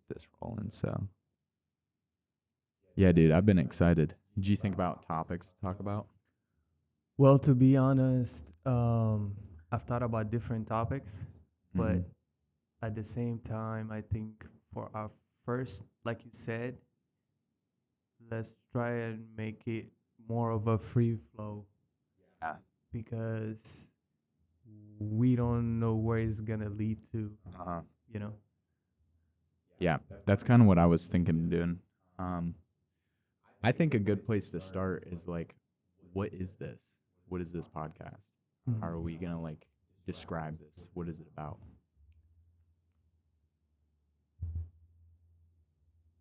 get this rolling. So, yeah, dude, I've been excited. Did you think about topics to talk about? Well, to be honest, I've thought about different topics, Mm-hmm. but at the same time, I think for our first, like you said, let's try and make it more of a free flow Yeah. because we don't know where it's gonna lead to, Uh-huh. you know? Yeah, that's kind of what I was thinking of doing. Um, I think a good place to start is like, what is this? What is this podcast? How are Mhm. we gonna like describe this? What is it about?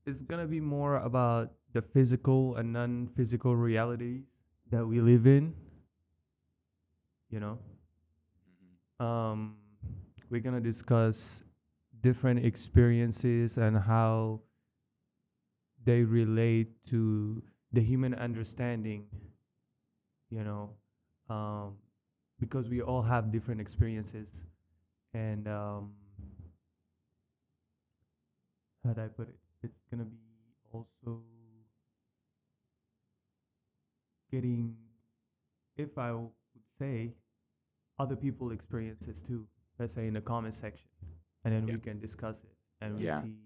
It's gonna be more about the physical and non-physical realities that we live in, you know? Um, we're gonna discuss different experiences and how they relate to the human understanding, you know, um, because we all have different experiences. And how do I put it? It's gonna be also getting, if I would say, other people experiences too. Let's say in the comment section, and then Yeah. we can discuss it and we Yeah. see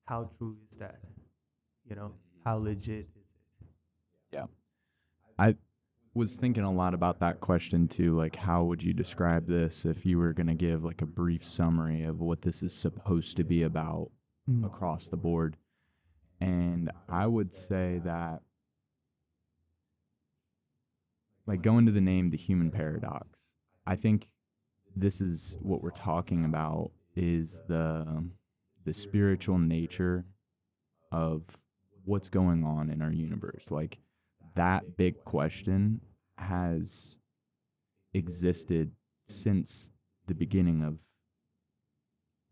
how true is that, you know, how legit is it. Yeah. I was thinking a lot about that question too. Like, how would you describe this if you were going to give like a brief summary of what this is supposed to be about Mm. across the board? And I would say that, like, going to the name, the human paradox, I think this is what we're talking about is the spiritual nature of what's going on in our universe. Like, that big question has existed since the beginning of,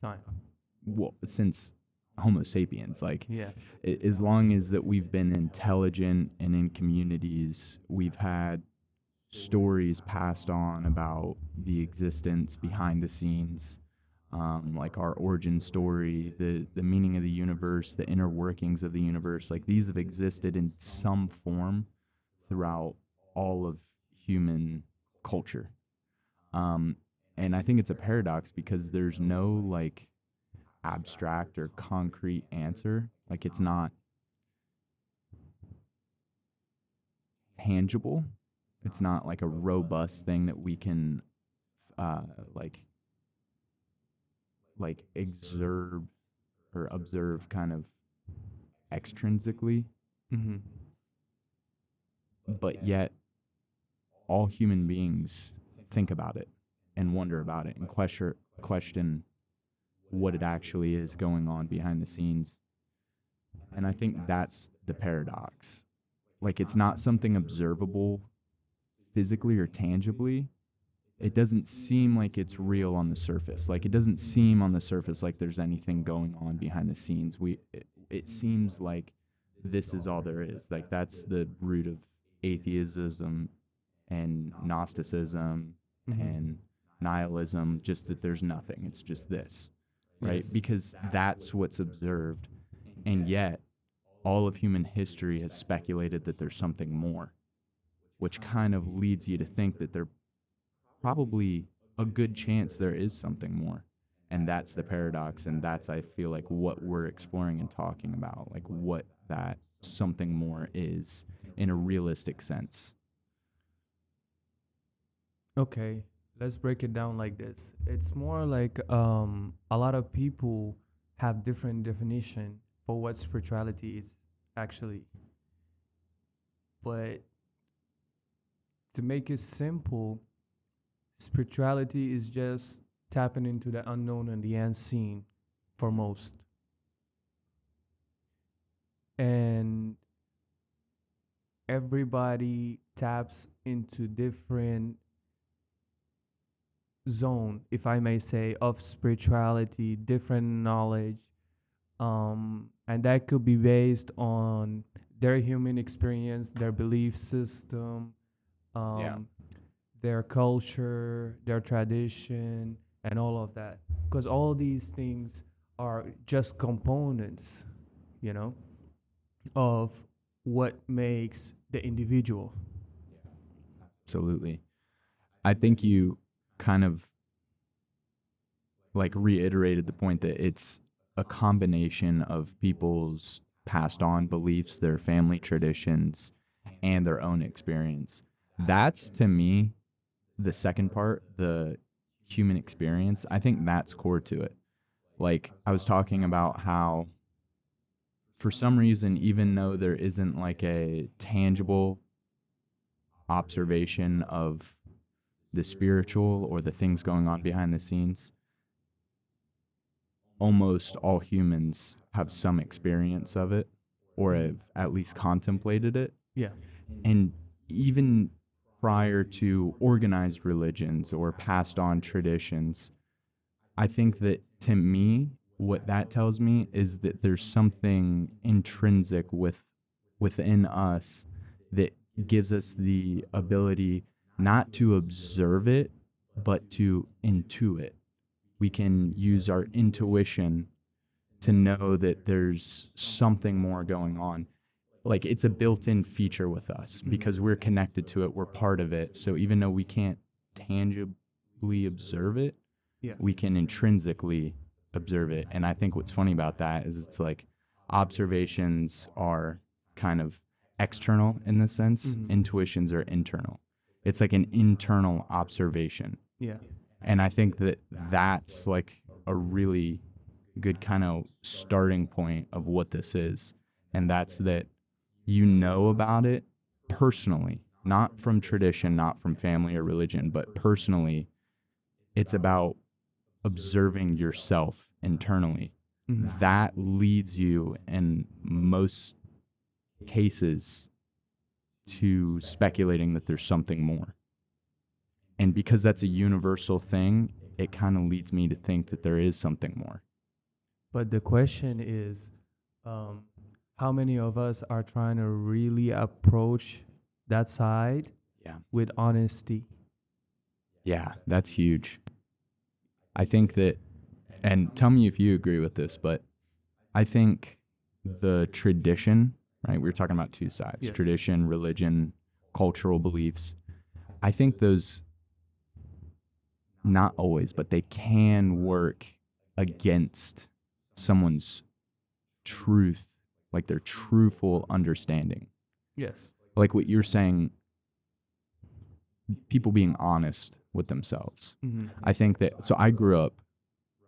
Time. well, since Homo sapiens. Like, Yeah. as long as that we've been intelligent and in communities, we've had stories passed on about the existence behind the scenes, like our origin story, the meaning of the universe, the inner workings of the universe. Like, these have existed in some form throughout all of human culture. Um, and I think it's a paradox because there's no like abstract or concrete answer. Like, it's not tangible. It's not like a robust thing that we can uh, like exerve or observe kind of extrinsically, Mm-hmm. but yet all human beings think about it and wonder about it and question what it actually is going on behind the scenes. And I think that's the paradox. Like, it's not something observable physically or tangibly. It doesn't seem like it's real on the surface. Like, it doesn't seem on the surface like there's anything going on behind the scenes. It seems like this is all there is. Like, that's the root of atheism and Gnosticism Mm-hmm. and nihilism, just that there's nothing. It's just this, right? Yes. Because that's what's observed. And yet, all of human history has speculated that there's something more, which kind of leads you to think that there probably a good chance there is something more. And that's the paradox. And that's, I feel like, what we're exploring and talking about, like what that something more is in a realistic sense. Okay, let's break it down like this. It's more like a lot of people have different definition for what spirituality is actually. But to make it simple, spirituality is just tapping into the unknown and the unseen for most. And everybody taps into different zone, if I may say, of spirituality, different knowledge, and that could be based on their human experience, their belief system, Yeah. um, their culture, their tradition, and all of that. Because all these things are just components, you know, of what makes the individual. Absolutely. I think you kind of like reiterated the point that it's a combination of people's passed on beliefs, their family traditions, and their own experience. That's to me the second part, the human experience. I think that's core to it. Like I was talking about how for some reason, even though there isn't like a tangible observation of the spiritual or the things going on behind the scenes, almost all humans have some experience of it or have at least contemplated it. Yeah. And even prior to organized religions or passed on traditions, I think that to me, what that tells me is that there's something intrinsic within us that gives us the ability not to observe it, but to intuit. We can use our intuition to know that there's something more going on. Like it's a built-in feature with us because we're connected to it, we're part of it. So even though we can't tangibly observe it, Yeah. we can intrinsically observe it. And I think what's funny about that is it's like observations are kind of external in this sense, intuitions are internal. It's like an internal observation. Yeah. And I think that that's like a really good kind of starting point of what this is. And that's that you know about it personally, not from tradition, not from family or religion, but personally. It's about observing yourself internally. That leads you in most cases to speculating that there's something more. And because that's a universal thing, it kind of leads me to think that there is something more. But the question is, how many of us are trying to really approach that side Yeah. with honesty? Yeah, that's huge. I think that, and tell me if you agree with this, but I think the tradition, right? We were talking about two sides, Yes. tradition, religion, cultural beliefs. I think those, not always, but they can work against someone's truth, like their truthful understanding. Yes. Like what you're saying, people being honest with themselves. I think that, so I grew up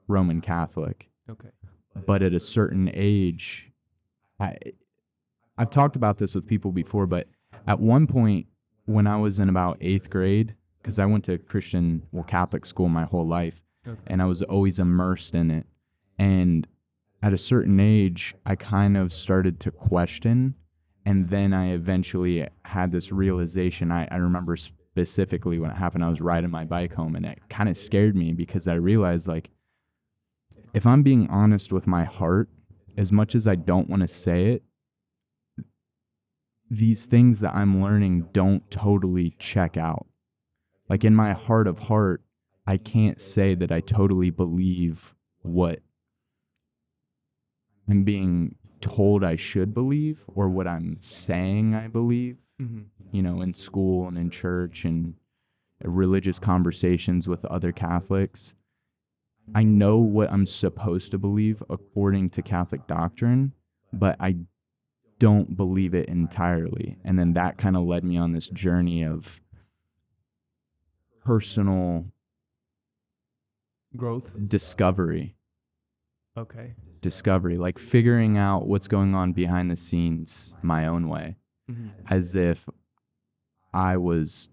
Roman Catholic, Okay. but at a certain age, I've talked about this with people before, but at one point when I was in about 8th grade, because I went to Catholic school my whole life, and I was always immersed in it. And at a certain age, I kind of started to question. And then I eventually had this realization. I remember specifically when it happened, I was riding my bike home, and it kind of scared me because I realized, like, if I'm being honest with my heart, as much as I don't want to say it, these things that I'm learning don't totally check out. Like in my heart of heart, I can't say that I totally believe what I'm being told I should believe or what I'm saying I believe, you know, in school and in church and religious conversations with other Catholics. I know what I'm supposed to believe according to Catholic doctrine, but I don't believe it entirely. And then that kind of led me on this journey of personal Growth. discovery, Okay. like figuring out what's going on behind the scenes my own way, as if I was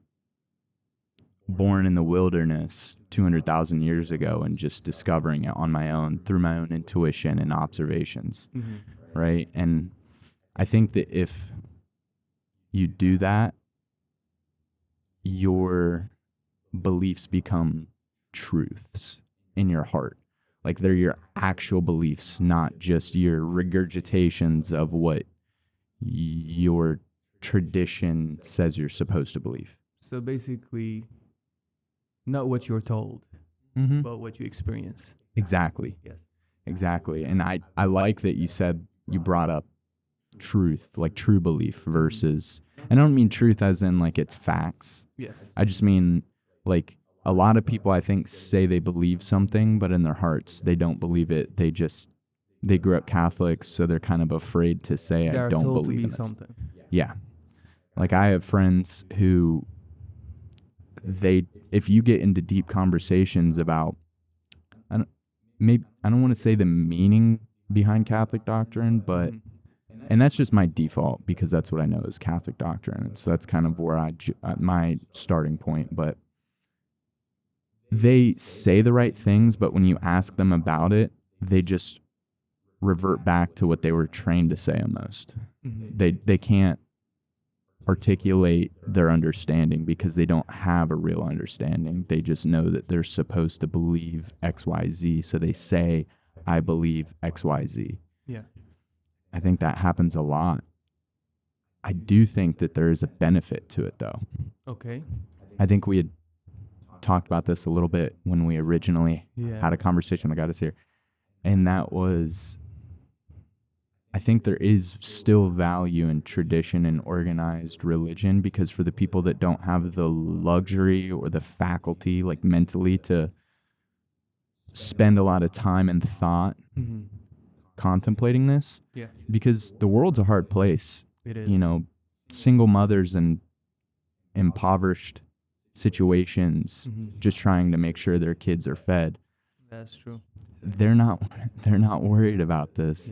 born in the wilderness 200,000 years ago and just discovering it on my own through my own intuition and observations, right? And I think that if you do that, your beliefs become truths in your heart. Like they're your actual beliefs, not just your regurgitations of what your tradition says you're supposed to believe. So basically, not what you're told, Mm-hmm. but what you experience. Exactly. Yes. Exactly. And I like that you said, you brought up truth, like true belief versus, and I don't mean truth as in like it's facts. Yes. I just mean like a lot of people I think say they believe something, but in their hearts they don't believe it. They grew up Catholics, so they're kind of afraid to say They I are don't told to believe be in this. something. Yeah. Like I have friends who if you get into deep conversations about, I don't want to say the meaning behind Catholic doctrine, but and that's just my default because that's what I know is Catholic doctrine. So that's kind of where my starting point. But they say the right things, but when you ask them about it, they just revert back to what they were trained to say almost. They can't articulate their understanding because they don't have a real understanding. They just know that they're supposed to believe XYZ, so they say, I believe XYZ. Yeah. I think that happens a lot. I do think that there is a benefit to it, though. Okay. I think we had talked about this a little bit when we originally had a conversation that got us here. And that was, I think there is still value in tradition and organized religion because for the people that don't have the luxury or the faculty, like mentally, to spend a lot of time and thought contemplating this, Yeah. because the world's a hard place. It is. You know, single mothers and impoverished situations just trying to make sure their kids are fed. That's true. They're not worried about this.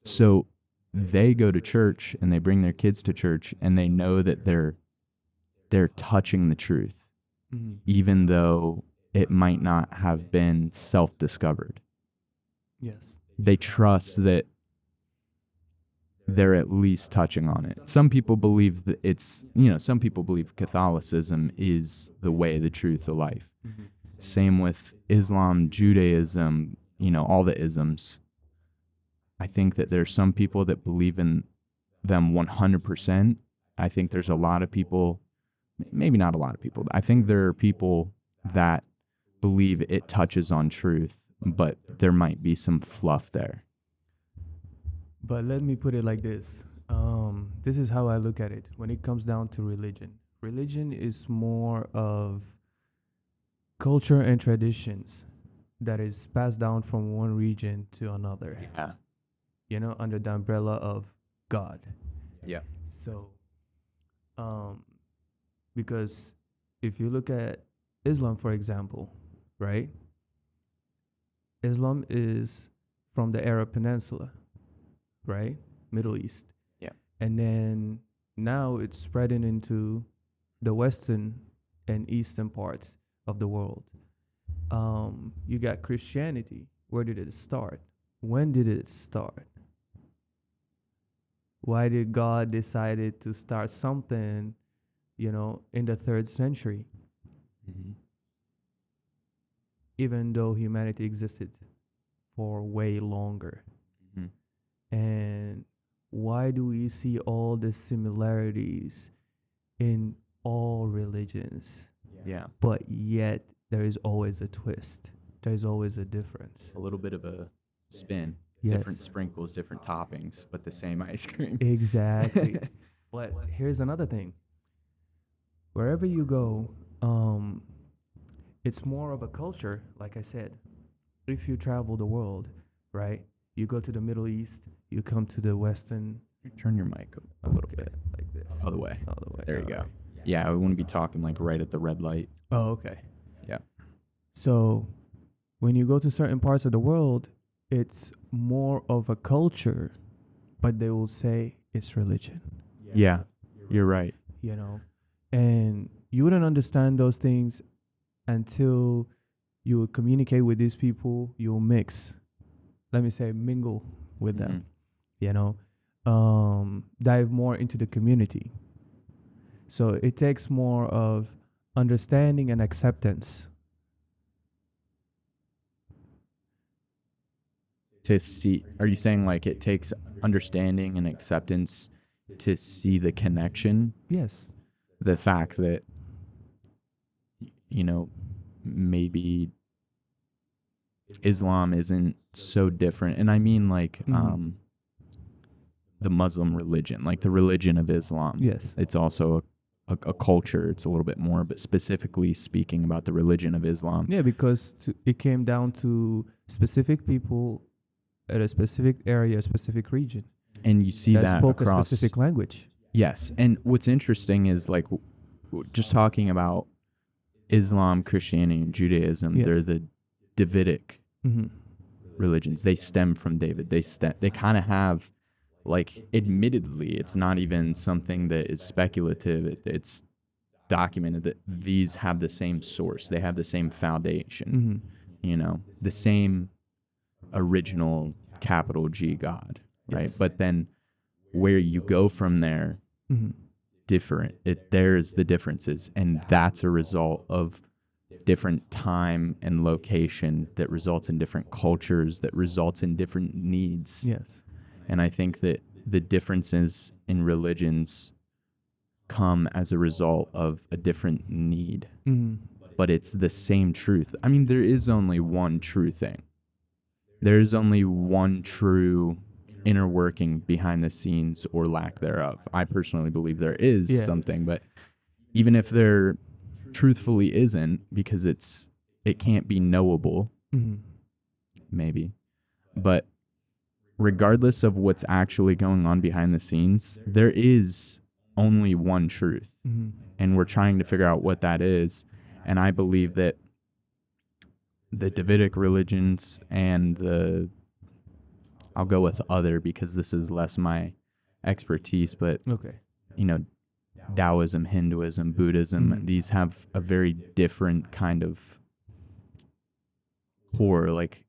So they go to church and they bring their kids to church and they know that they're touching the truth, even though it might not have been self-discovered. Yes. They trust that they're at least touching on it. Some people believe that some people believe Catholicism is the way, the truth, the life. Same with Islam, Judaism, all the isms. I think that there's some people that believe in them 100%. I think there's a lot of people, maybe not a lot of people. I think there are people that believe it touches on truth, but there might be some fluff there. But let me put it like this. This is how I look at it when it comes down to religion. Religion is more of culture and traditions that is passed down from one region to another. Yeah. Under the umbrella of God. Yeah. So, because if you look at Islam, for example, right? Islam is from the Arab Peninsula, right? Middle East. Yeah. And then now it's spreading into the western and eastern parts of the world. You got Christianity. Where did it start? When did it start? Why did God decided to start something, in the 3rd century? Even though humanity existed for way longer. And why do we see all the similarities in all religions? Yeah. But yet there is always a twist. There's always a difference. A little bit of a spin. Yes. Different sprinkles, different toppings, but the same ice cream. Exactly. But here's another thing. Wherever you go, it's more of a culture, like I said. If you travel the world, right? You go to the Middle East, you come to the Western. Turn your mic a little bit. Like this. Other way. Other way. There you go. Right. Yeah, I want to be talking like right at the red light. Oh, okay. Yeah. So when you go to certain parts of the world, it's more of a culture, but they will say it's religion. Yeah, you're right. And you wouldn't understand those things until you would communicate with these people, you'll mingle with them, dive more into the community. So it takes more of understanding and acceptance. To see, are you saying like it takes understanding and acceptance to see the connection? Yes. The fact that, maybe Islam isn't so different. And I mean like the Muslim religion, like the religion of Islam. Yes. It's also a culture. It's a little bit more, but specifically speaking about the religion of Islam. Yeah, because it came down to specific people at a specific area, a specific region. And you see that spoke across, a specific language. Yes. And what's interesting is like just talking about Islam, Christianity, and Judaism, Yes. they're the Davidic Mm-hmm. religions. They stem from David. They kind of have, like, admittedly, it's not even something that is speculative. It's documented that these have the same source. They have the same foundation, you know, the same original capital G God, right? Yes. But then where you go from there, different. There's the differences, and that's a result of different time and location that results in different cultures, that results in different needs. Yes. And I think that the differences in religions come as a result of a different need, but it's the same truth. I mean, there is only one true thing. There is only one true inner working behind the scenes or lack thereof. I personally believe there is something, but even if there truthfully isn't, because it can't be knowable, maybe, but regardless of what's actually going on behind the scenes, there is only one truth, and we're trying to figure out what that is. And I believe that the Davidic religions and I'll go with other because this is less my expertise, but you know, Taoism, Hinduism, Buddhism, these have a very different kind of core. Like,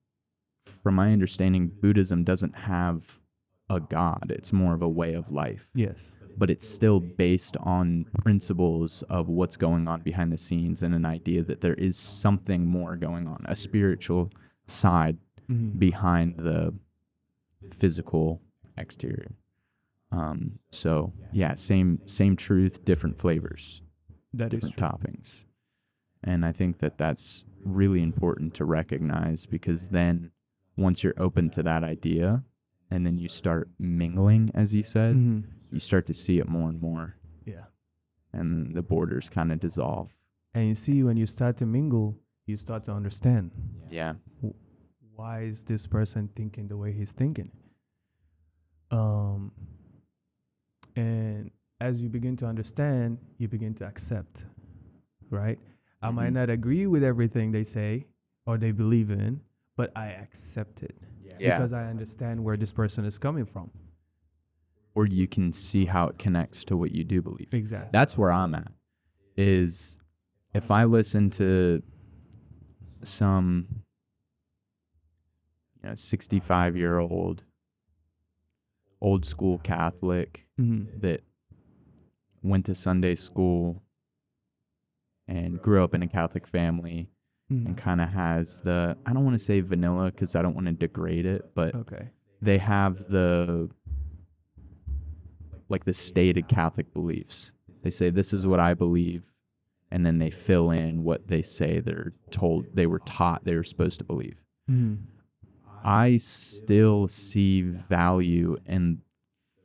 from my understanding, Buddhism doesn't have a god. It's more of a way of life. Yes. But it's still based on principles of what's going on behind the scenes and an idea that there is something more going on, a spiritual side behind the physical exterior. So yeah, same truth, different flavors, different toppings. And I think that that's really important to recognize, because then once you're open to that idea and then you start mingling, as you said, you start to see it more and more. Yeah. And the borders kind of dissolve. And you see, when you start to mingle, you start to understand. Yeah. Why is this person thinking the way he's thinking? And as you begin to understand, you begin to accept, right? I might not agree with everything they say or they believe in, but I accept it because I understand where this person is coming from. Or you can see how it connects to what you do believe. Exactly. That's where I'm at, is if I listen to some 65-year-old old school Catholic that went to Sunday school and grew up in a Catholic family and kind of has the, I don't want to say vanilla because I don't want to degrade it, but they have the stated Catholic beliefs. They say, this is what I believe, and then they fill in what they say they were taught they were supposed to believe. I still see value in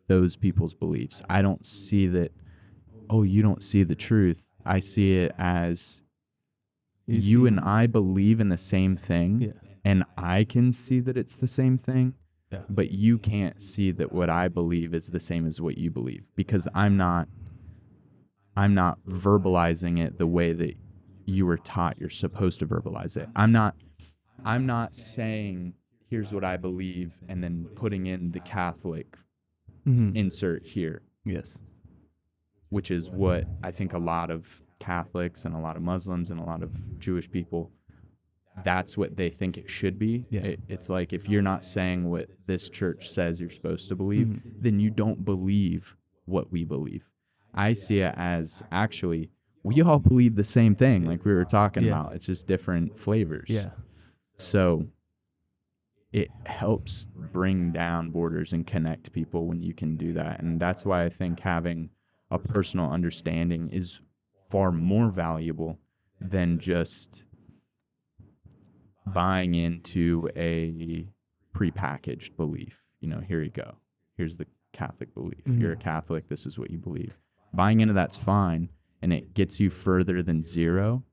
those people's beliefs. I don't see that, oh, you don't see the truth. I see it as you and I believe in the same thing, and I can see that it's the same thing, but you can't see that what I believe is the same as what you believe, because I'm not verbalizing it the way that you were taught you're supposed to verbalize it. I'm not saying, here's what I believe, and then putting in the Catholic insert here. Yes. Which is what I think a lot of Catholics and a lot of Muslims and a lot of Jewish people, that's what they think it should be. It's like, if you're not saying what this church says you're supposed to believe, then you don't believe what we believe. I see it as, actually, we all believe the same thing, like we were talking about. It's just different flavors. Yeah. So it helps bring down borders and connect people when you can do that. And that's why I think having a personal understanding is far more valuable than just buying into a prepackaged belief. Here you go. Here's the Catholic belief. You're a Catholic. This is what you believe. Buying into that's fine, and it gets you further than zero.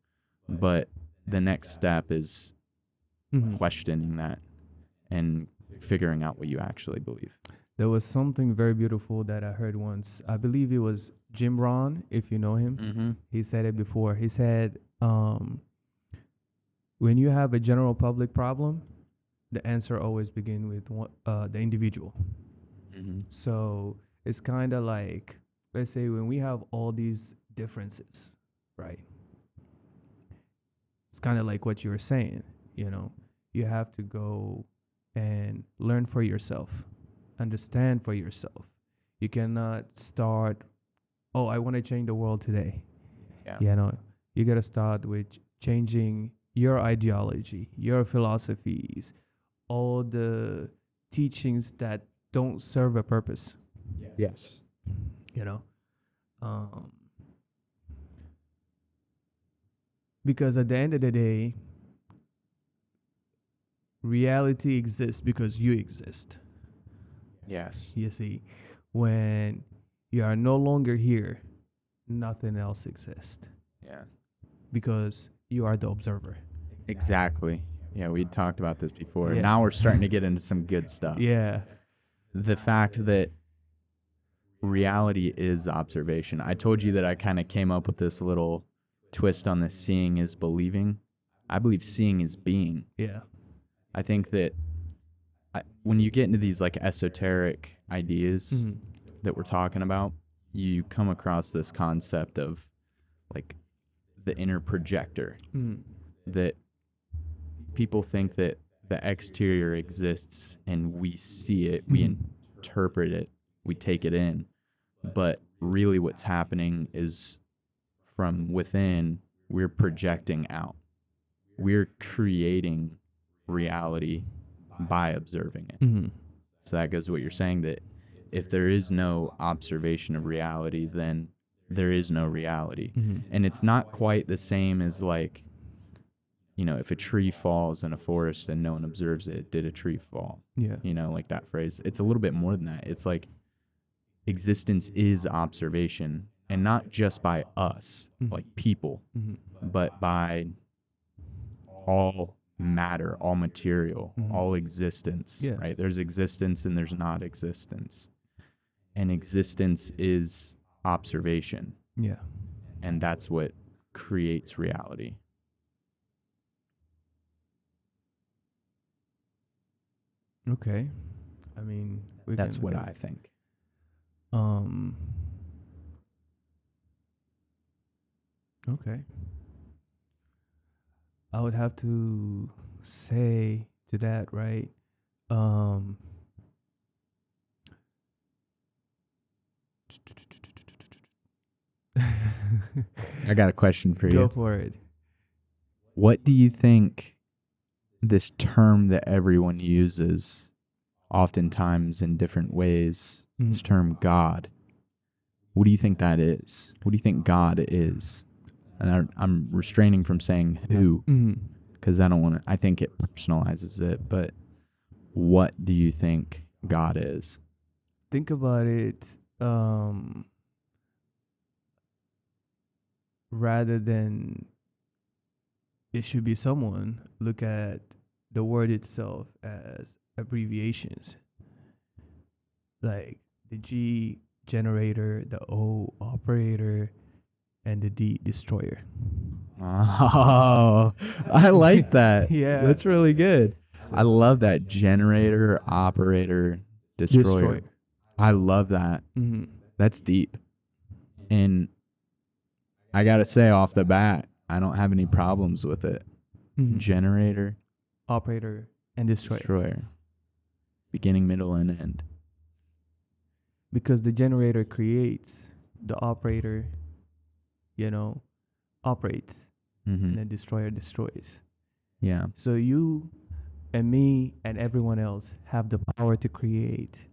But the next step is questioning that and figuring out what you actually believe. There was something very beautiful that I heard once. I believe it was Jim Rohn, if you know him. He said it before. He said, when you have a general public problem, the answer always begins with the individual. So it's kind of like, let's say when we have all these differences, right? It's kind of like what you were saying, you have to go and learn for yourself, understand for yourself. You cannot start, I want to change the world today. Yeah. You got to start with changing your ideology, your philosophies, all the teachings that don't serve a purpose. Yes. Because at the end of the day, reality exists because you exist. Yes. You see, when you are no longer here, nothing else exists. Yeah. Because you are the observer. Exactly. Yeah, we talked about this before. Yeah. Now we're starting to get into some good stuff. Yeah. The fact that reality is observation. I told you that I kind of came up with this little twist on this seeing is believing. I believe seeing is being. Yeah. I think that when you get into these like esoteric ideas that we're talking about, you come across this concept of like the inner projector. That people think that the exterior exists and we see it, we interpret it, we take it in. But really what's happening is from within, we're projecting out. We're creating reality by observing it. So that goes to what you're saying, that if there is no observation of reality, then there is no reality. And it's not quite the same as like, if a tree falls in a forest and no one observes it, did a tree fall? Yeah. Like that phrase. It's a little bit more than that. It's like existence is observation, and not just by us, like people, but by all matter, all material, all existence, right? There's existence and there's not existence. And existence is observation. Yeah. And that's what creates reality. Okay. I mean, that's what I think. Okay. I would have to say to that, right? I got a question for you. Go for it. What do you think this term that everyone uses oftentimes in different ways, this term God, what do you think that is? What do you think God is? And I'm restraining from saying who, because I think it personalizes it, but what do you think God is? Think about it, rather than it should be someone, look at the word itself as abbreviations. Like the G, generator, the O, operator, and the D, destroyer. Oh, I like that. Yeah. That's really good. So, I love that. Generator, operator, destroyer. I love that. That's deep. And I got to say off the bat, I don't have any problems with it. Generator, operator, and destroyer. Beginning, middle, and end. Because the generator creates, the operator, operates, and the destroyer destroys. Yeah. So you and me and everyone else have the power to create,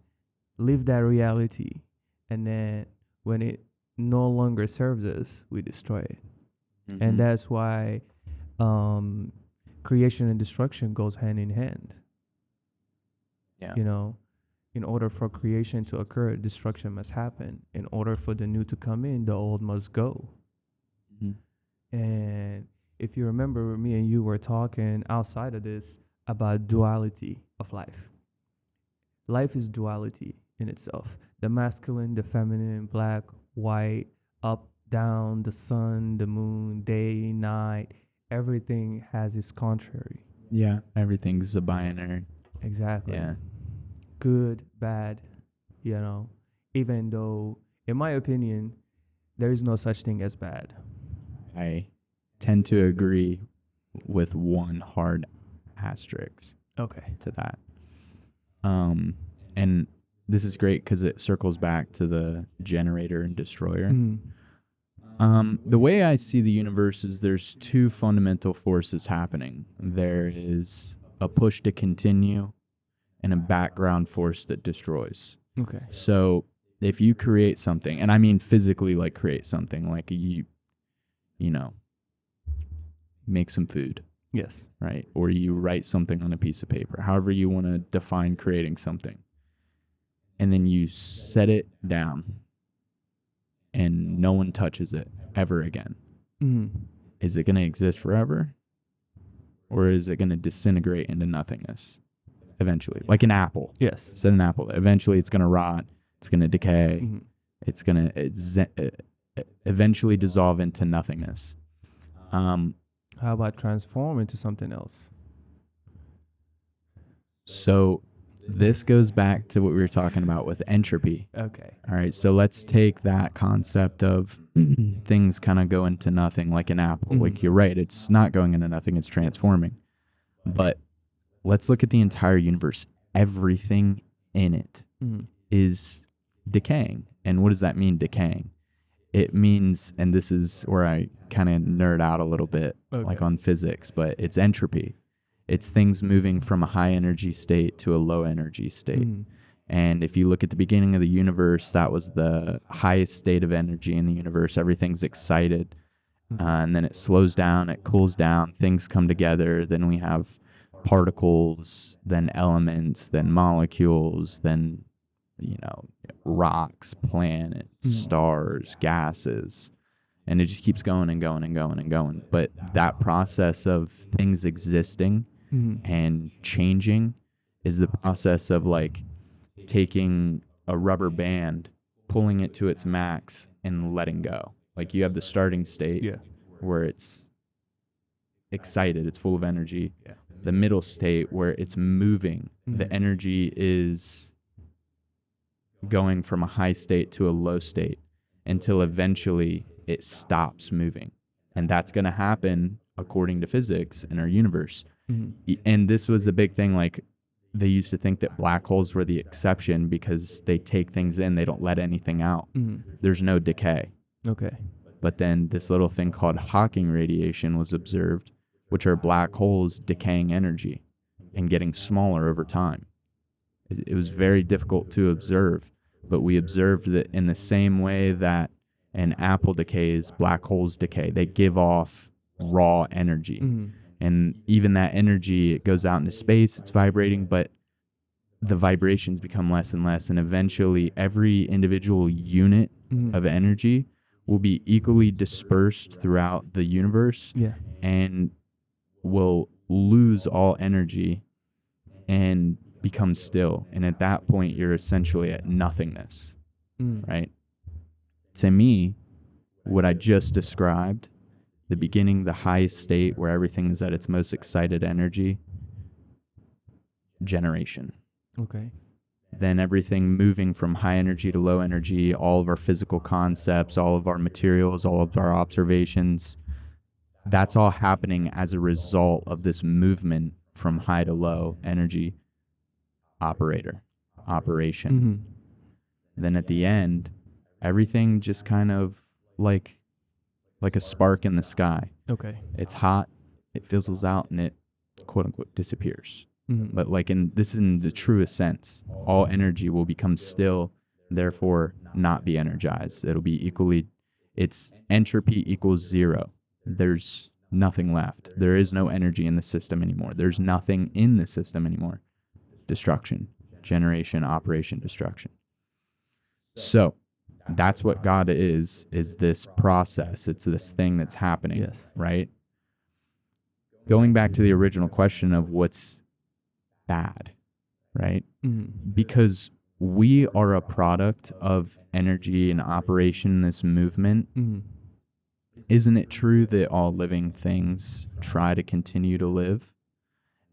live that reality, and then when it no longer serves us, we destroy it. And that's why creation and destruction goes hand in hand. Yeah. You know, in order for creation to occur, destruction must happen. In order for the new to come in, the old must go. Mhm. And if you remember, me and you were talking outside of this about duality of life. Life is duality in itself. The masculine, the feminine, black, white, up, down, the sun, the moon, day, night. Everything has its contrary. Yeah. Everything's a binary. Exactly. Yeah. Good, bad, you know. Even though, in my opinion, there is no such thing as bad. I tend to agree with one hard asterisk Okay. to that. And this is great because it circles back to the generator and destroyer. The way I see the universe is there's two fundamental forces happening. There is a push to continue and a background force that destroys. Okay. So if you create something, and I mean physically, like create something, like you know, make some food, Yes. right? Or you write something on a piece of paper, however you want to define creating something. And then you set it down and no one touches it ever again. Is it going to exist forever? Or is it going to disintegrate into nothingness eventually? Like an apple. Yes. Set an apple. Eventually it's going to rot. It's going to decay. It's going to eventually dissolve into nothingness. How about transform into something else? So this goes back to what we were talking about with entropy. Okay. All right, so let's take that concept of things kind of go into nothing like an apple. Like you're right, it's not going into nothing, it's transforming. But let's look at the entire universe. Everything in it is decaying. And what does that mean, decaying? It means, and this is where I kind of nerd out a little bit, like on physics, but it's entropy. It's things moving from a high energy state to a low energy state. And if you look at the beginning of the universe, that was the highest state of energy in the universe. Everything's excited. And then it slows down, it cools down, things come together. Then we have particles, then elements, then molecules, then, rocks, planets, stars, gases. And it just keeps going and going and going and going. But that process of things existing and changing is the process of like taking a rubber band, pulling it to its max and letting go. Like you have the starting state where it's excited, it's full of energy. The middle state where it's moving, the energy is going from a high state to a low state until eventually it stops moving. And that's going to happen according to physics in our universe. And this was a big thing. Like they used to think that black holes were the exception because they take things in, they don't let anything out. There's no decay. Okay. But then this little thing called Hawking radiation was observed, which are black holes decaying energy and getting smaller over time. It was very difficult to observe, but we observed that in the same way that an apple decays, black holes decay. They give off raw energy. And even that energy, it goes out into space, it's vibrating, but the vibrations become less and less. And eventually every individual unit of energy will be equally dispersed throughout the universe and will lose all energy and become still. And at that point, you're essentially at nothingness, right? To me, what I just described, the beginning, the highest state where everything is at its most excited energy, generation. Okay. Then everything moving from high energy to low energy, all of our physical concepts, all of our materials, all of our observations, that's all happening as a result of this movement from high to low energy operation. Then at the end, everything just kind of like a spark in the sky. Okay. It's hot, it fizzles out, and it quote unquote disappears. But like in the truest sense, all energy will become still, therefore not be energized. It'll be it's entropy equals zero. There's Nothing left. There is no energy in the system anymore. There's nothing in the system anymore. Destruction, generation, operation, destruction. So that's what God is this process. It's this thing that's happening, Yes. right? Going back to the original question of what's bad, right? Because we are a product of energy and operation in this movement. Isn't it true that all living things try to continue to live,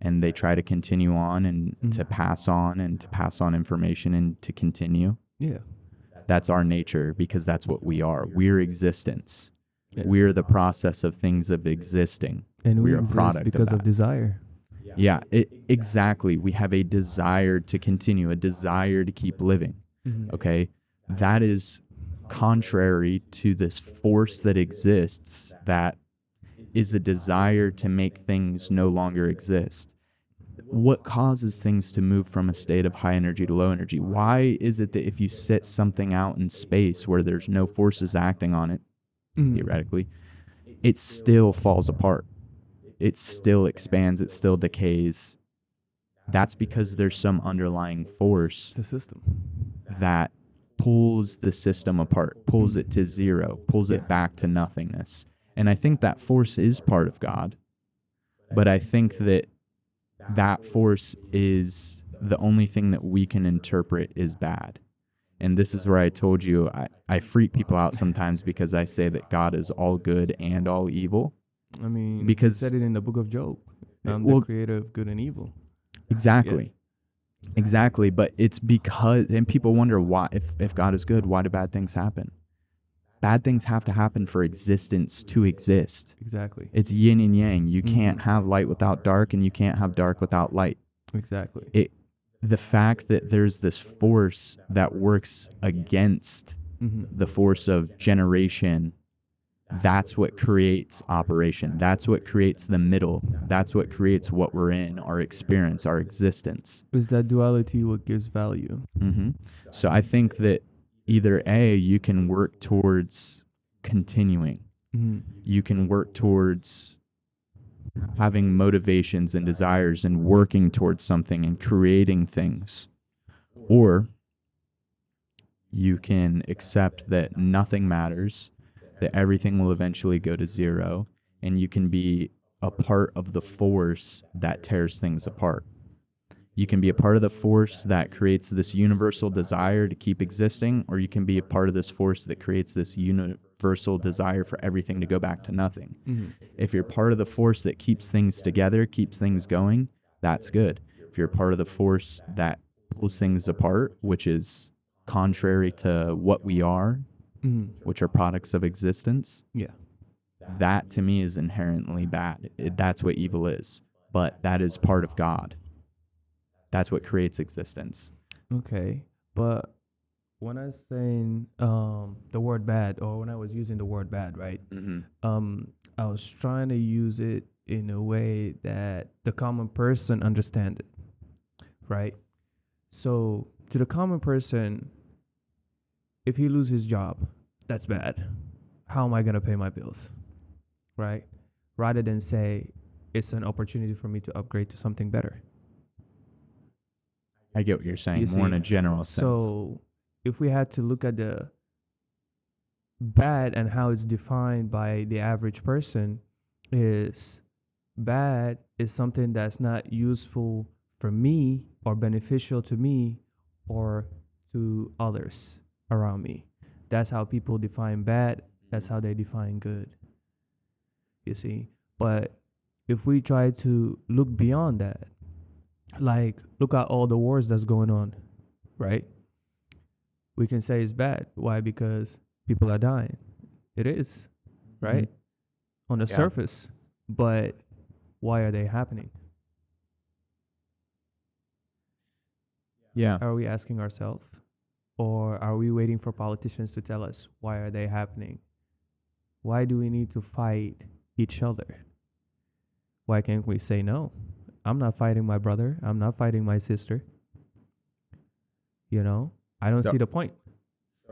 and they try to continue on and to pass on information and to continue? Yeah. That's our nature, because that's what we are. We're existence. We're the process of things of existing. And we We're a exist product because of desire. Yeah, exactly. We have a desire to continue, a desire to keep living. Okay? That is contrary to this force that exists, that is a desire to make things no longer exist. What causes things to move from a state of high energy to low energy? Why is it that if you set something out in space where there's no forces acting on it, theoretically, it still falls apart? It still expands, it still decays. That's because there's some underlying force, the system, that pulls the system apart, pulls it to zero, pulls it back to nothingness. And I think that force is part of God. But I think that that force is the only thing that we can interpret is bad. And this is where I told you I freak people out sometimes because I say that God is all good and all evil. I mean, because he said it in the book of Job. I'm well, the creator of good and evil. Exactly. Yeah. Exactly. But it's because, and people wonder why, if God is good, why do bad things happen? Bad things have to happen for existence to exist. Exactly. It's yin and yang. You can't have light without dark, and you can't have dark without light. Exactly. The fact that there's this force that works against the force of generation, that's what creates operation. That's what creates the middle. That's what creates what we're in, our experience, our existence. Is that duality what gives value? So I think that either A, you can work towards continuing. You can work towards having motivations and desires and working towards something and creating things. Or you can accept that nothing matters, that everything will eventually go to zero, and you can be a part of the force that tears things apart. You can be a part of the force that creates this universal desire to keep existing, or you can be a part of this force that creates this universal desire for everything to go back to nothing. If you're part of the force that keeps things together, keeps things going, that's good. If you're part of the force that pulls things apart, which is contrary to what we are, which are products of existence, that to me is inherently bad. That's what evil is. But that is part of God. That's what creates existence. Okay, but when I was saying the word bad, or when I was using the word bad, right? I was trying to use it in a way that the common person understands it, right? So to the common person, if he loses his job, that's bad. How am I going to pay my bills, right? Rather than say it's an opportunity for me to upgrade to something better. I get what you're saying, more in a general sense. So if we had to look at the bad and how it's defined by the average person, is bad is something that's not useful for me or beneficial to me or to others around me. That's how people define bad. That's how they define good. You see? But if we try to look beyond that, like look at all the wars that's going on, right? We can say it's bad. Why? Because people are dying. It is, right? On the surface. But why are they happening? Yeah. Are we asking ourselves? Or are we waiting for politicians to tell us why are they happening? Why do we need to fight each other? Why can't we say no? I'm not fighting my brother. I'm not fighting my sister. You know, I don't see the point.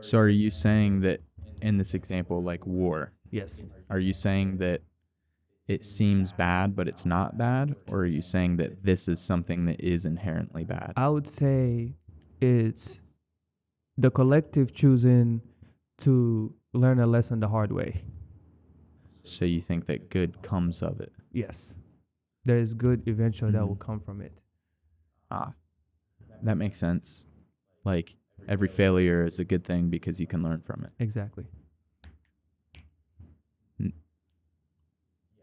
So are you saying that in this example, like war? Yes. Are you saying that it seems bad, but it's not bad? Or are you saying that this is something that is inherently bad? I would say it's the collective choosing to learn a lesson the hard way. So you think that good comes of it? Yes. There is good eventually that Mhm. will come from it. Ah, that makes sense. Like, every failure is a good thing because you can learn from it. Exactly.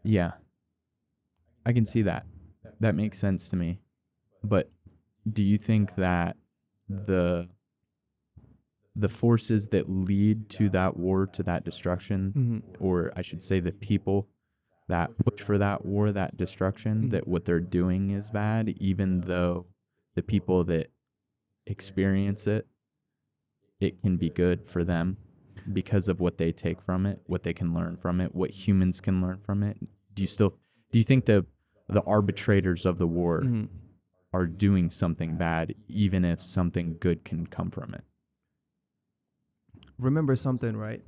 Yeah, I can see that. That makes sense to me. But do you think that the forces that lead to that war, to that destruction, Mm-hmm. or I should say the people that push for that war, that destruction, that what they're doing is bad, even though the people that experience it, it can be good for them because of what they take from it, what they can learn from it, what humans can learn from it? Do you think the arbitrators of the war Mm-hmm. are doing something bad, even if something good can come from it? Remember something, right?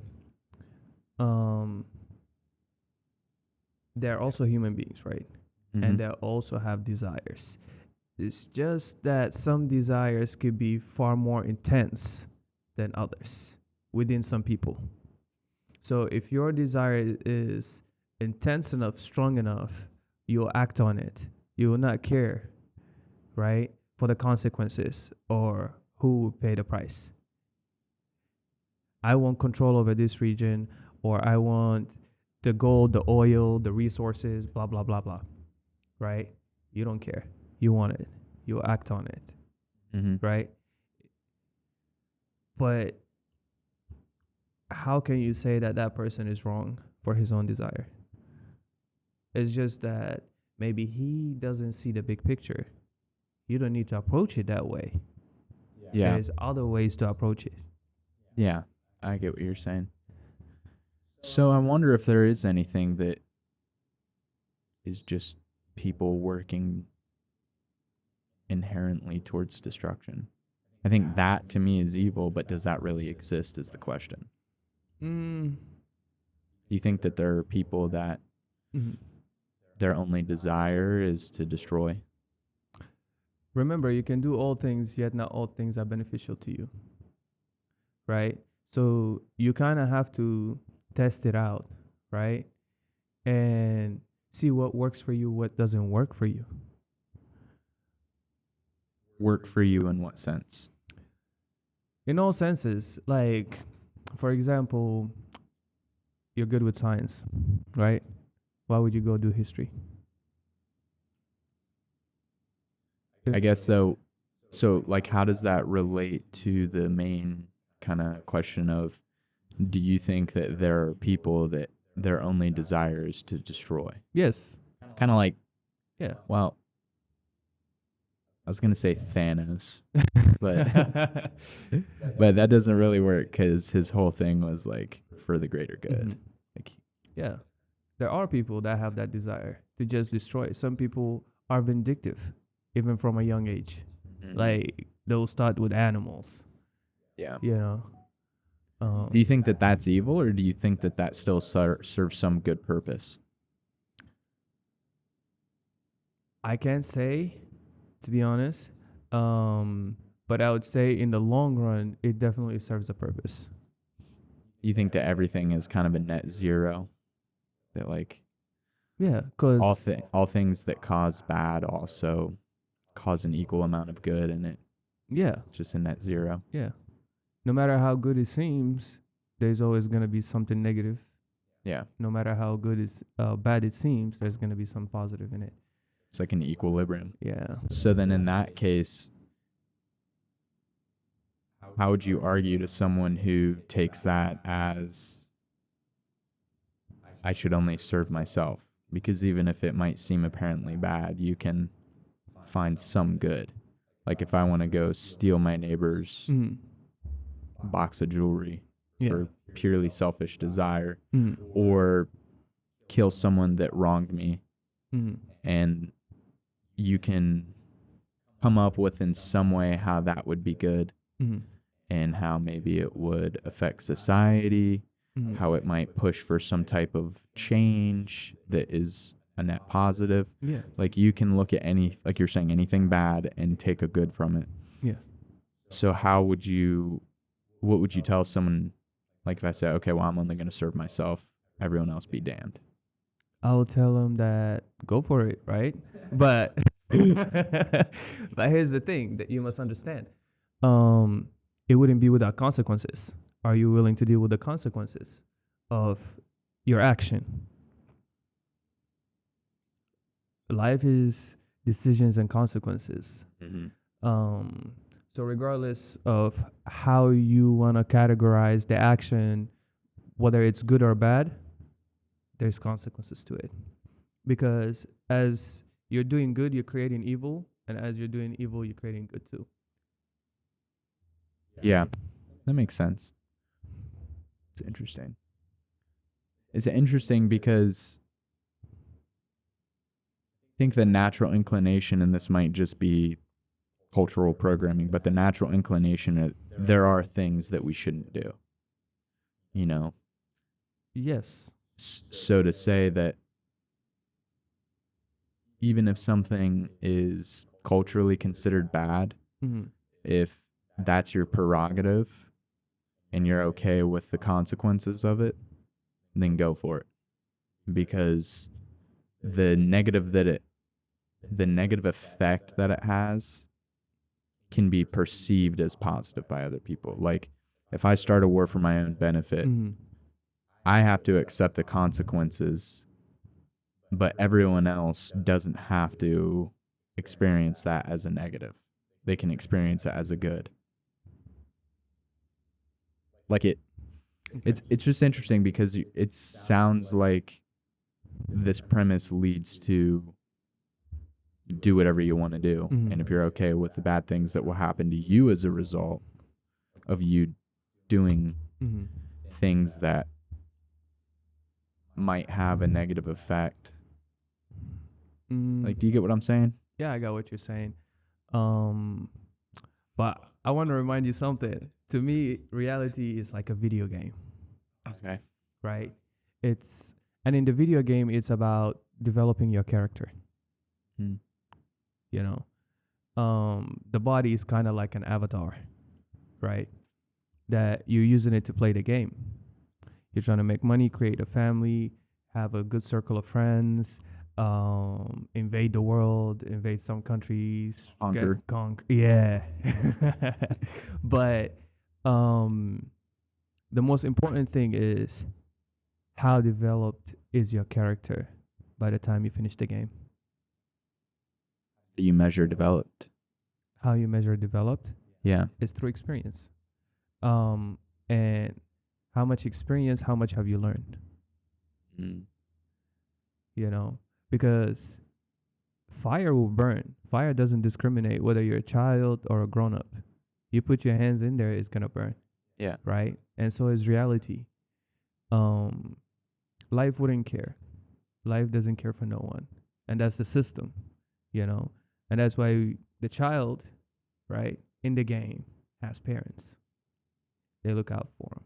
They're also human beings, right? And they also have desires. It's just that some desires could be far more intense than others within some people. So if your desire is intense enough, strong enough, you'll act on it. You will not care, right, for the consequences or who will pay the price. I want control over this region, or I want the gold, the oil, the resources, blah, blah, blah, blah, right? You don't care. You want it. You'll act on it, right? But how can you say that that person is wrong for his own desire? It's just that maybe he doesn't see the big picture. You don't need to approach it that way. Yeah. There's other ways to approach it. Yeah, I get what you're saying. So I wonder if there is anything that is just people working inherently towards destruction. I think that to me is evil, but does that really exist is the question. Mm. Do you think that there are people that their only desire is to destroy? Remember, you can do all things, yet not all things are beneficial to you, right? So you kind of have to test it out, right? And see what works for you, what doesn't work for you. Work for you in what sense? In all senses, like, for example, you're good with science, right? Why would you go do history? I guess so. So, like, how does that relate to the main kind of question of, do you think that there are people that their only desire is to destroy? Yes. Kind of like, Yeah. well, I was gonna say Thanos, but but that doesn't really work because his whole thing was like for the greater good. Like, yeah, there are people that have that desire to just destroy. Some people are vindictive, even from a young age. Like they'll start with animals. yeah. You know. Do you think that that's evil, or do you think that that still serves some good purpose? I can't say, to be honest. But I would say in the long run, it definitely serves a purpose. You think that everything is kind of a net zero? That like Yeah, because all things that cause bad also cause an equal amount of good, and it's just a net zero. Yeah. No matter how good it seems, there's always gonna be something negative. Yeah. No matter how bad it seems, there's gonna be some positive in it. It's like an equilibrium. Yeah. So then in that case, how would you argue to someone who takes that as, I should only serve myself? Because even if it might seem apparently bad, you can find some good. Like if I want to go steal my neighbor's box of jewelry for purely selfish desire, or kill someone that wronged me, and you can come up with in some way how that would be good, and how maybe it would affect society, Mhm. how it might push for some type of change that is a net positive. Yeah. Like you can look at like you're saying, anything bad and take a good from it. Yeah. So what would you tell someone, like if I say, okay, well, I'm only going to serve myself, everyone else be damned? I'll tell them that go for it, right? But but here's the thing that you must understand. It wouldn't be without consequences. Are you willing to deal with the consequences of your action? Life is decisions and consequences. So regardless of how you want to categorize the action, whether it's good or bad, there's consequences to it. Because as you're doing good, you're creating evil, and as you're doing evil, you're creating good too. Yeah, that makes sense. It's interesting. It's interesting because I think the natural inclination, and this might just be cultural programming, but the natural inclination, there are things that we shouldn't do. You know, Yes. so to say that even if something is culturally considered bad, Mm-hmm. if that's your prerogative and you're okay with the consequences of it, then go for it. Because the negative effect that it has can be perceived as positive by other people. Like if I start a war for my own benefit, Mm-hmm. I have to accept the consequences, but everyone else doesn't have to experience that as a negative. They can experience it as a good. Like it's just interesting because it sounds like this premise leads to do whatever you want to do. Mhm. And if you're okay with the bad things that will happen to you as a result of you doing Mm-hmm. things that might have a negative effect. Like, do you get what I'm saying? Yeah, I got what you're saying. But I want to remind you something. To me, reality is like a video game, Okay. right? And in the video game, it's about developing your character. Hmm. You know, the body is kind of like an avatar, right? That you're using it to play the game. You're trying to make money, create a family, have a good circle of friends, invade the world, invade some countries, Conquer. Yeah. But the most important thing is how developed is your character by the time you finish the game. Do you measure developed? How you measure developed Yeah. is through experience. And how much experience, how much have you learned? Mm. You know, because fire will burn. Fire doesn't discriminate whether you're a child or a grown up. You put your hands in there, it's gonna burn. Yeah. Right? And so is reality. Life wouldn't care. Life doesn't care for no one. And that's the system, you know. And that's why the child, right, in the game has parents. They look out for them.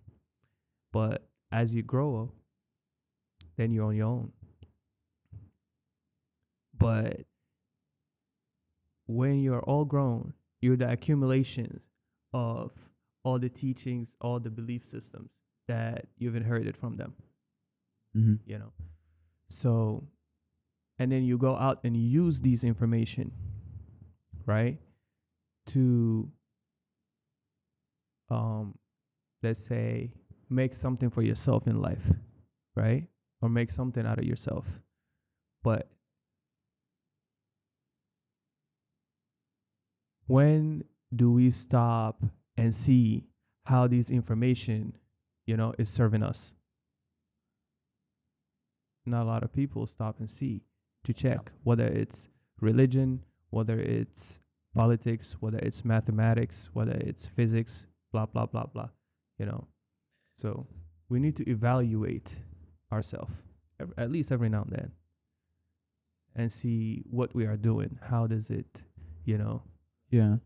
But as you grow up, then you're on your own. But when you're all grown, you're the accumulation of all the teachings, all the belief systems that you've inherited from them. Mm-hmm. You know. So, and then you go out and use these information, right, to let's say make something for yourself in life, right, or make something out of yourself. But when do we stop and see how this information, you know, is serving us? Not a lot of people stop and see to check whether it's religion, whether it's politics, whether it's mathematics, whether it's physics, blah, blah, blah, blah, you know. So we need to evaluate ourselves at least every now and then and see what we are doing. How does it, you know, Yeah.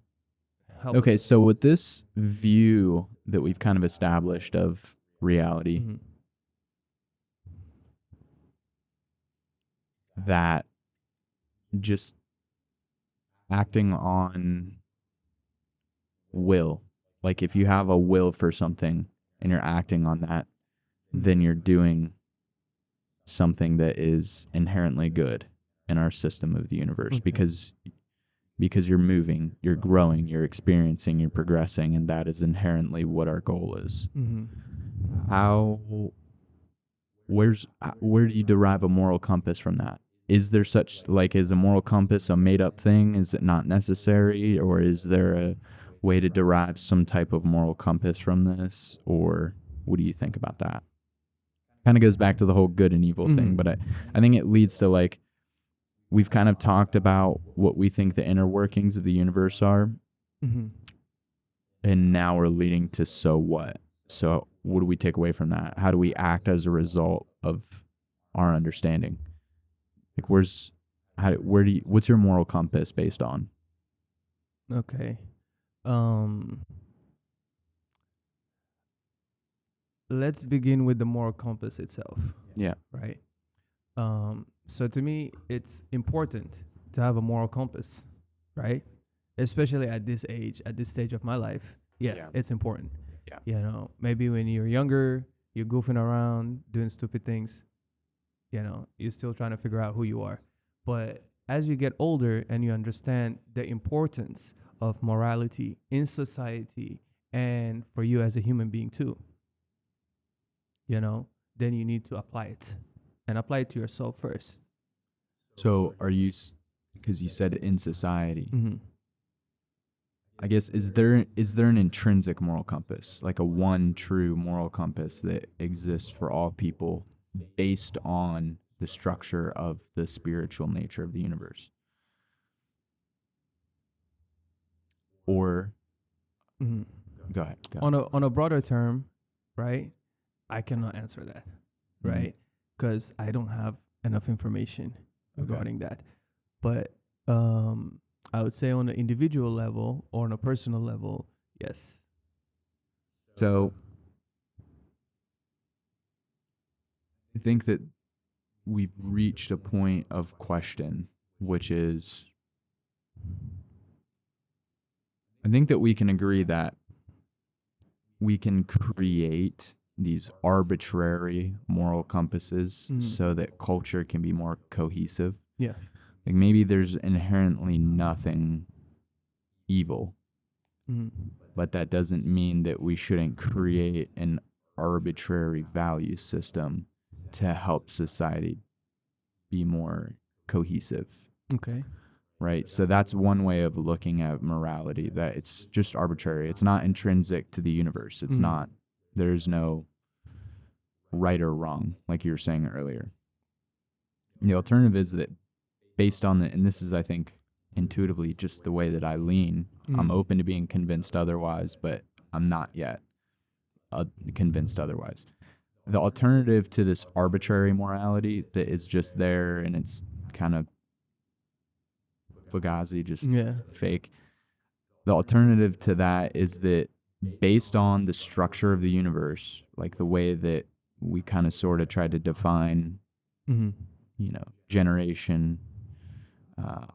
help Okay, us? so with this view that we've kind of established of reality, Mhm. that just acting on will, like if you have a will for something and you're acting on that, then you're doing something that is inherently good in our system of the universe, because you're moving, you're growing, you're experiencing, you're progressing, and that is inherently what our goal is. How where do you derive a moral compass from that? Is there such, like, is a moral compass a made up thing? Is it not necessary? Or is there a way to derive some type of moral compass from this? Or what do you think about that? Kind of goes back to the whole good and evil thing, but I think it leads to, like, we've kind of talked about what we think the inner workings of the universe are, and now we're leading to so what? So what do we take away from that? How do we act as a result of our understanding? Like, what's your moral compass based on? Okay. Let's begin with the moral compass itself. Yeah. Right. So to me, it's important to have a moral compass, right? Especially at this age, at this stage of my life. Yeah. It's important. Yeah. You know, maybe when you're younger, you're goofing around, doing stupid things. You know, you're still trying to figure out who you are. But as you get older and you understand the importance of morality in society and for you as a human being too, you know, then you need to apply it and apply it to yourself first. So are you, because you said in society, I guess, is there an intrinsic moral compass, like a one true moral compass that exists for all people based on the structure of the spiritual nature of the universe? Or go ahead. On a broader term, right? I cannot answer that, right? Because I don't have enough information regarding that. But I would say on an individual level or on a personal level, yes. So I think that we've reached a point of question, which is, I think that we can agree that we can create these arbitrary moral compasses so that culture can be more cohesive. Yeah. Like, maybe there's inherently nothing evil, but that doesn't mean that we shouldn't create an arbitrary value system to help society be more cohesive. Okay. Right? So that's one way of looking at morality, that it's just arbitrary. It's not intrinsic to the universe. It's not, there's no right or wrong, like you were saying earlier. The alternative is that based on and this is, I think, intuitively just the way that I lean. I'm open to being convinced otherwise, but I'm not yet convinced otherwise. The alternative to this arbitrary morality that is just there and it's kind of fugazi, just fake. The alternative to that is that based on the structure of the universe, like the way that we kind of sort of tried to define, generation,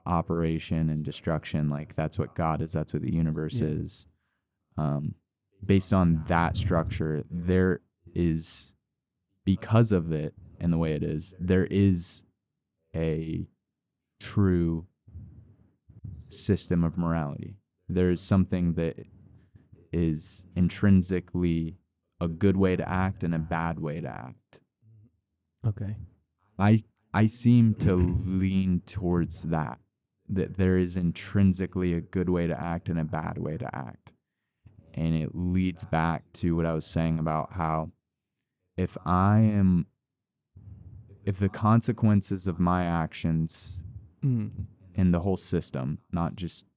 operation, and destruction, like that's what God is, that's what the universe is. Based on that structure, there is, because of it and the way it is, there is a true system of morality. There is something that is intrinsically a good way to act and a bad way to act. Okay. I seem to lean towards that there is intrinsically a good way to act and a bad way to act. And it leads back to what I was saying about how if the consequences of my actions in the whole system, not just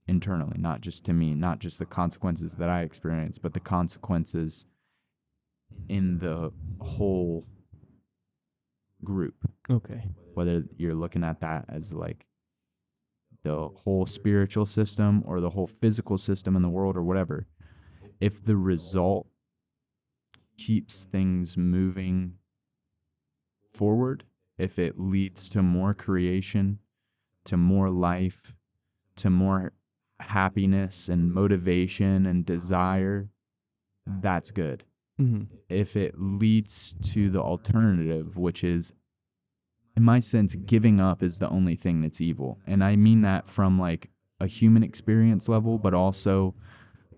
internally, not just to me, not just the consequences that I experience, but the consequences in the whole group. Okay. Whether you're looking at that as like the whole spiritual system or the whole physical system in the world or whatever, if the result keeps things moving forward, if it leads to more creation, to more life, to more happiness and motivation and desire, that's good. Mm-hmm. If it leads to the alternative, which is, in my sense, giving up is the only thing that's evil. And I mean that from like a human experience level, but also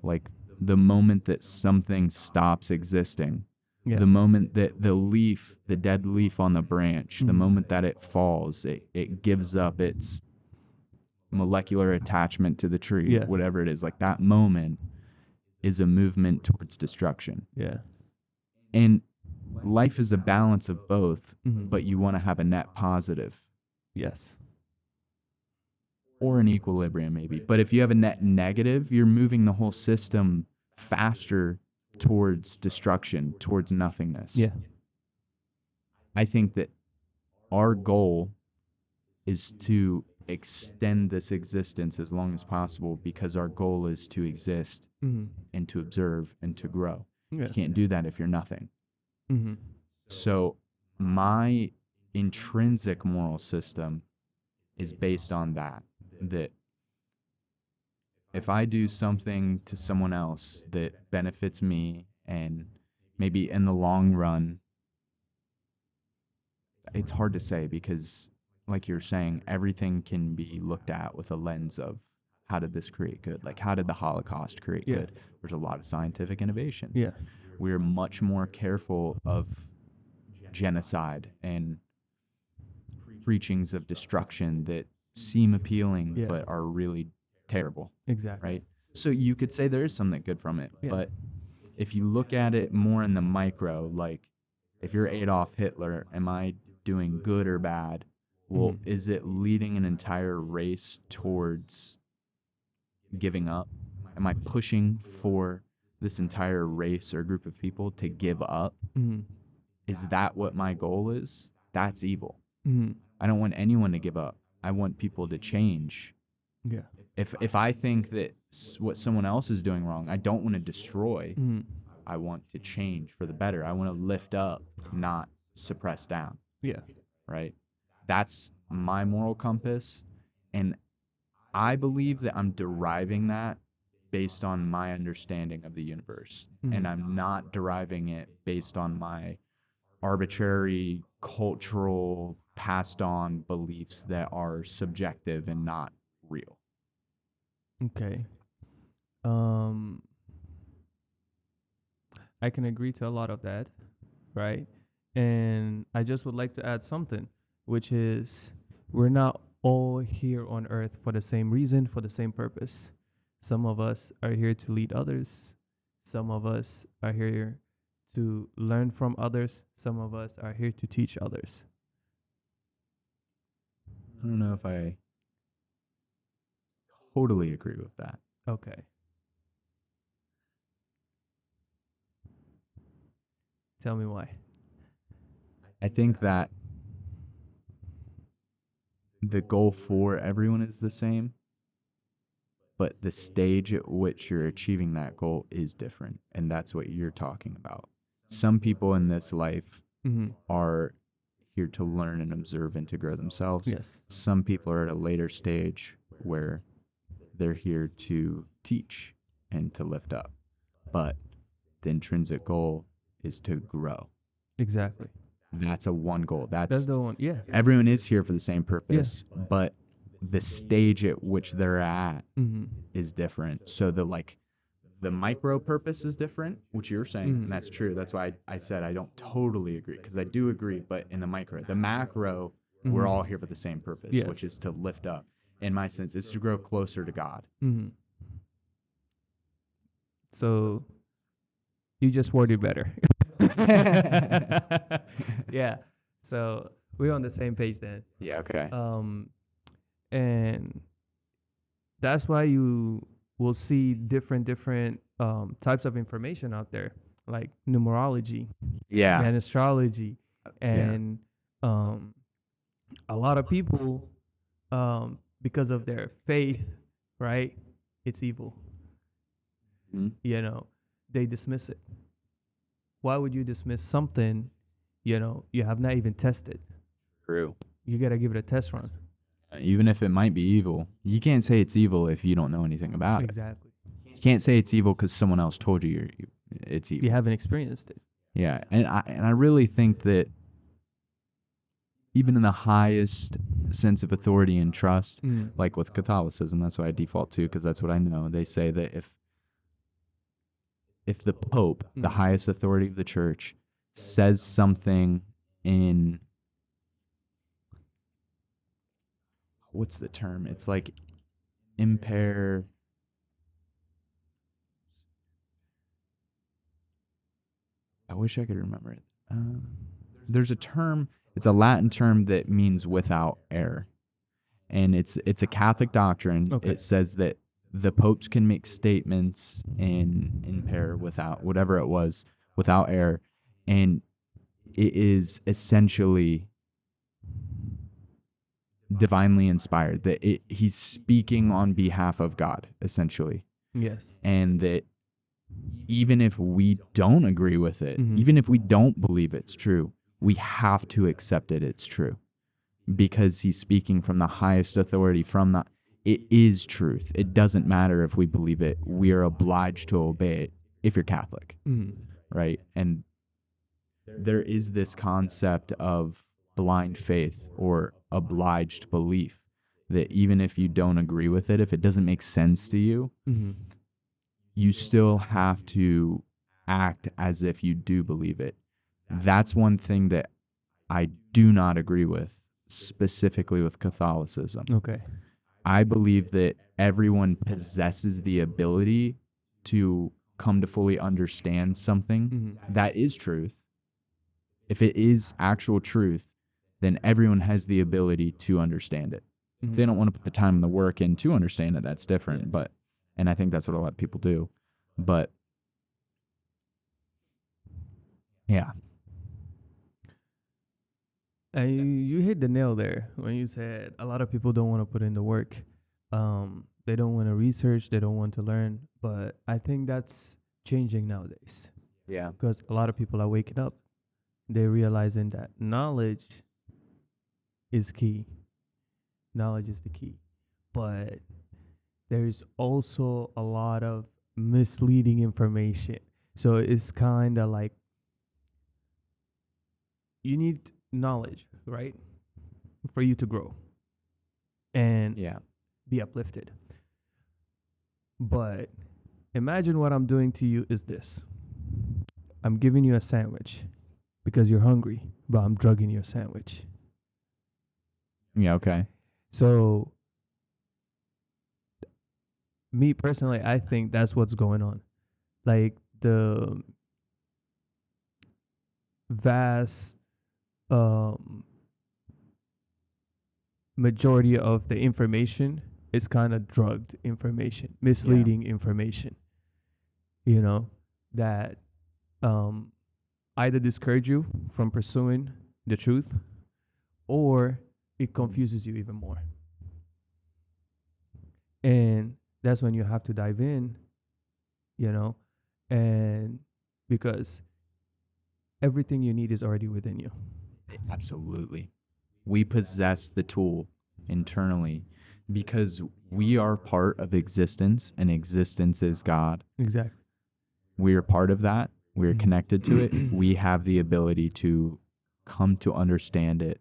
like the moment that something stops existing, Yeah. the moment that the dead leaf on the branch, the Mhm. moment that it falls, it gives up its molecular attachment to the tree, Yeah. whatever it is. Like that moment is a movement towards destruction. Yeah. And life is a balance of both, Mhm. but you want to have a net positive Yes. or an equilibrium maybe. But if you have a net negative, you're moving the whole system faster towards destruction, towards nothingness. Yeah. I think that our goal is to extend this existence as long as possible, because our goal is to exist Mhm. and to observe and to grow. Yeah. You can't do that if you're nothing. Mhm. So my intrinsic moral system is based on that if I do something to someone else that benefits me, and maybe in the long run, it's hard to say, because like you're saying, everything can be looked at with a lens of, how did this create good? Like, how did the Holocaust create Yeah. good? There's a lot of scientific innovation. Yeah. We're much more careful of genocide and preachings of destruction that seem appealing Yeah. but are really terrible, Exactly. right? So you could say there is something good from it, Yeah. but if you look at it more in the micro, like if you're Adolf Hitler, am I doing good or bad? Well, Mhm. is it leading an entire race towards giving up? Am I pushing for this entire race or group of people to give up? Mhm. Is that what my goal is? That's evil. Mhm. I don't want anyone to give up. I want people to change. Yeah. If I think that what someone else is doing wrong, I don't want to destroy. Mhm. I want to change for the better. I want to lift up, not suppress down, Yeah. right? That's my moral compass. And I believe that I'm deriving that based on my understanding of the universe. And Mhm. I'm not deriving it based on my arbitrary cultural passed on beliefs that are subjective and not real. Okay. Um, I can agree to a lot of that, right? And I just would like to add something, which is we're not all here on earth for the same reason, for the same purpose. Some of us are here to lead others. Some of us are here to learn from others. Some of us are here to teach others. I don't know if I totally agree with that. Okay. Tell me why. I think that the goal for everyone is the same, but the stage at which you're achieving that goal is different. And that's what you're talking about. Some people in this life Mm-hmm. are here to learn and observe and to grow themselves. Yes. Some people are at a later stage where they're here to teach and to lift up. But the intrinsic goal is to grow. Exactly. That's a one goal. That's the one. Yeah. Everyone is here for the same purpose, but the stage at which they're at Mm-hmm. is different. So the micro purpose is different, which you're saying, and that's true. That's why I said I don't totally agree, because I do agree, but in the micro. The macro, we're all here for the same purpose, which is to lift up. In my sense, it's to grow closer to God. Mm-hmm. So you just worded better. Yeah. So we're on the same page then. Yeah, okay. And that's why you will see different types of information out there, like numerology Yeah. and astrology, Yeah. and a lot of people, because of their faith, right? It's evil. Mhm. You know, they dismiss it. Why would you dismiss something, you have not even tested, True. You gotta give it a test run. Even if it might be evil, you can't say it's evil if you don't know anything about it. Exactly. You can't say it's evil because someone else told you it's evil. You haven't experienced it. Yeah, and I really think that even in the highest sense of authority and trust, like with Catholicism, that's what I default to because that's what I know. They say that if the Pope, the highest authority of the church, says something in, what's the term? It's like impair. I wish I could remember it. There's a term. It's a Latin term that means without error, and it's a Catholic doctrine. Okay. It says that the popes can make statements in impair without whatever it was without error, and it is essentially divinely inspired. That he's speaking on behalf of God, essentially. Yes. And that even if we don't agree with it, even if we don't believe it's true, we have to accept it's true because he's speaking from the highest authority it is truth. It doesn't matter if we believe it. We are obliged to obey it if you're Catholic, right? And there is this concept of blind faith or obliged belief that even if you don't agree with it, if it doesn't make sense to you, you still have to act as if you do believe it. That's one thing that I do not agree with, specifically with Catholicism. Okay. I believe that everyone possesses the ability to come to fully understand something that is truth. If it is actual truth, then everyone has the ability to understand it. If they don't want to put the time and the work in to understand it, that's different. And I think that's what a lot of people do. But yeah. And you hit the nail there when you said a lot of people don't want to put in the work. They don't want to research. They don't want to learn. But I think that's changing nowadays. Yeah. Because a lot of people are waking up. They're realizing that knowledge is key. Knowledge is the key. But there's also a lot of misleading information. So it's kind of like you need knowledge, right? For you to grow and be uplifted. But imagine what I'm doing to you is this. I'm giving you a sandwich because you're hungry, but I'm drugging your sandwich. Yeah, okay. So me personally, I think that's what's going on. Like the vast majority of the information is kind of drugged information, misleading information, you know, that either discourage you from pursuing the truth or it confuses you even more. And that's when you have to dive in, you know, and because everything you need is already within you. Absolutely. We possess the tool internally because we are part of existence and existence is God. Exactly. We are part of that. We're connected to it. We have the ability to come to understand it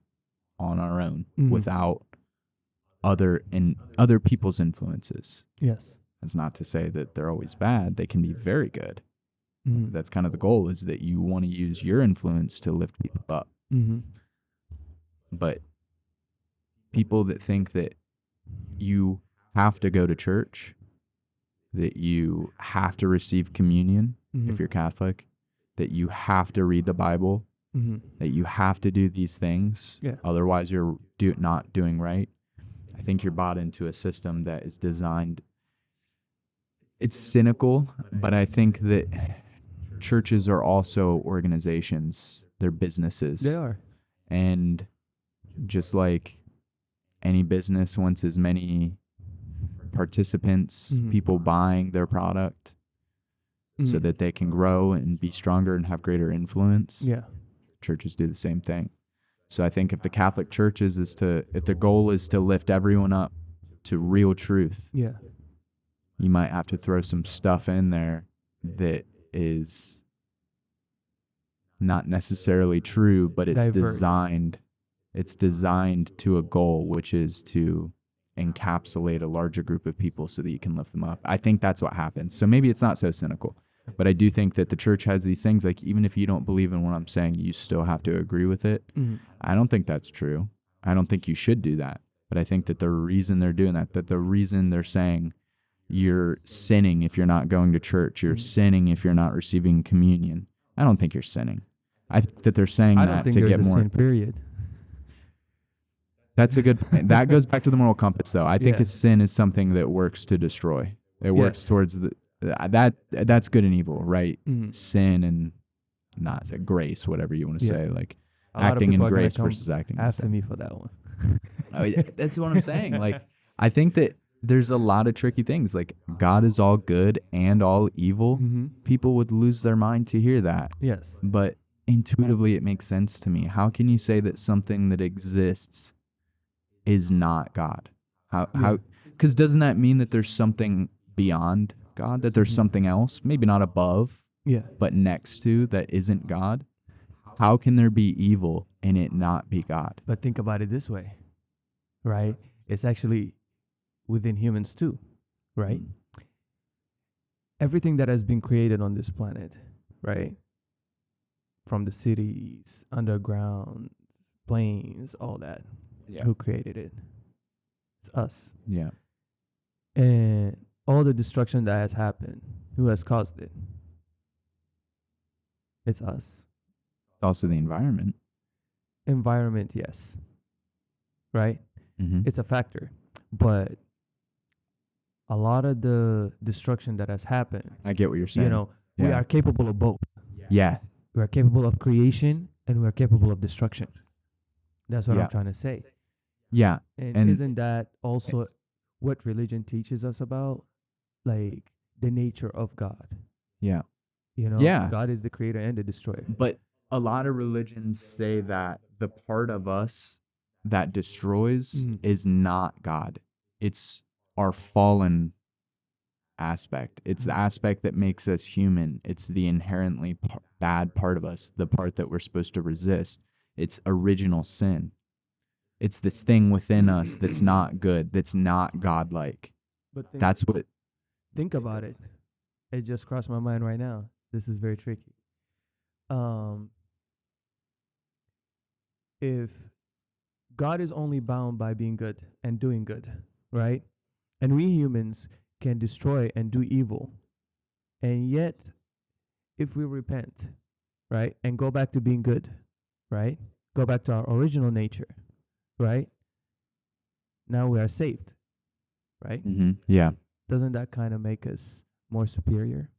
on our own without other people's influences. Yes. That's not to say that they're always bad. They can be very good. That's kind of the goal, is that you want to use your influence to lift people up. But people that think that you have to go to church, that you have to receive communion if you're Catholic, that you have to read the Bible, that you have to do these things, otherwise you're not doing right. I think you're bought into a system that is designed. It's cynical, but I think that churches are also organizations. They're businesses. They are. And just like any business wants as many participants, people buying their product so that they can grow and be stronger and have greater influence. Yeah. Churches do the same thing. So I think if the Catholic Church if the goal is to lift everyone up to real truth, Yeah. you might have to throw some stuff in there that is not necessarily true, but it's Divert. designed to a goal, which is to encapsulate a larger group of people so that you can lift them up. I think that's what happens. So maybe it's not so cynical, but I do think that the church has these things, like, even if you don't believe in what I'm saying, you still have to agree with it. Mhm. I don't think that's true. I don't think you should do that. But I think that the reason they're doing that the reason they're saying you're sinning if you're not going to church, you're sinning if you're not receiving communion, I don't think you're sinning. I think that they're saying I don't that think to there's get a more. sin, period. That's a good point. That goes back to the moral compass, though. I think Yeah. a sin is something that works to destroy. It works Yes. towards that's good and evil, right? Mhm. Sin and not say grace, whatever you want to Yeah. say, like A lot of acting in people are gonna grace come versus acting in after sin. me for that one. Oh, yeah, that's what I'm saying. Like, I think that there's a lot of tricky things. Like, God is all good and all evil. Mhm. People would lose their mind to hear that. Yes. But intuitively, it makes sense to me. How can you say that something that exists is not God? How? Because doesn't that mean that there's something beyond God? That there's Mhm. something else, maybe not above, Yeah. but next to, that isn't God? How can there be evil and it not be God? But think about it this way, right? It's actually within humans too, right? Mm. Everything that has been created on this planet, right? From the cities, underground, planes, all that. Yeah. Who created it? It's us. Yeah. And all the destruction that has happened, who has caused it? It's us. Also the environment. Environment, yes. Right? Mm-hmm. It's a factor. But a lot of the destruction that has happened, I get what you're saying. we Yeah. are capable of both. Yeah. We are capable of creation and we are capable of destruction. That's what Yeah. I'm trying to say. Yeah. And isn't that also what religion teaches us about? Like the nature of God. Yeah. Yeah. God is the creator and the destroyer. But a lot of religions say that the part of us that destroys is not God. It's our fallen aspect. It's the aspect that makes us human. It's the inherently bad part of us, the part that we're supposed to resist. It's original sin. It's this thing within us that's not good, that's not godlike. But think about it. It just crossed my mind right now. This is very tricky. If God is only bound by being good and doing good, right? And we humans can destroy and do evil. And yet, if we repent, right, and go back to being good, right? Go back to our original nature, right? Now we are saved, right? Mm-hmm. Yeah. Doesn't that kind of make us more superior?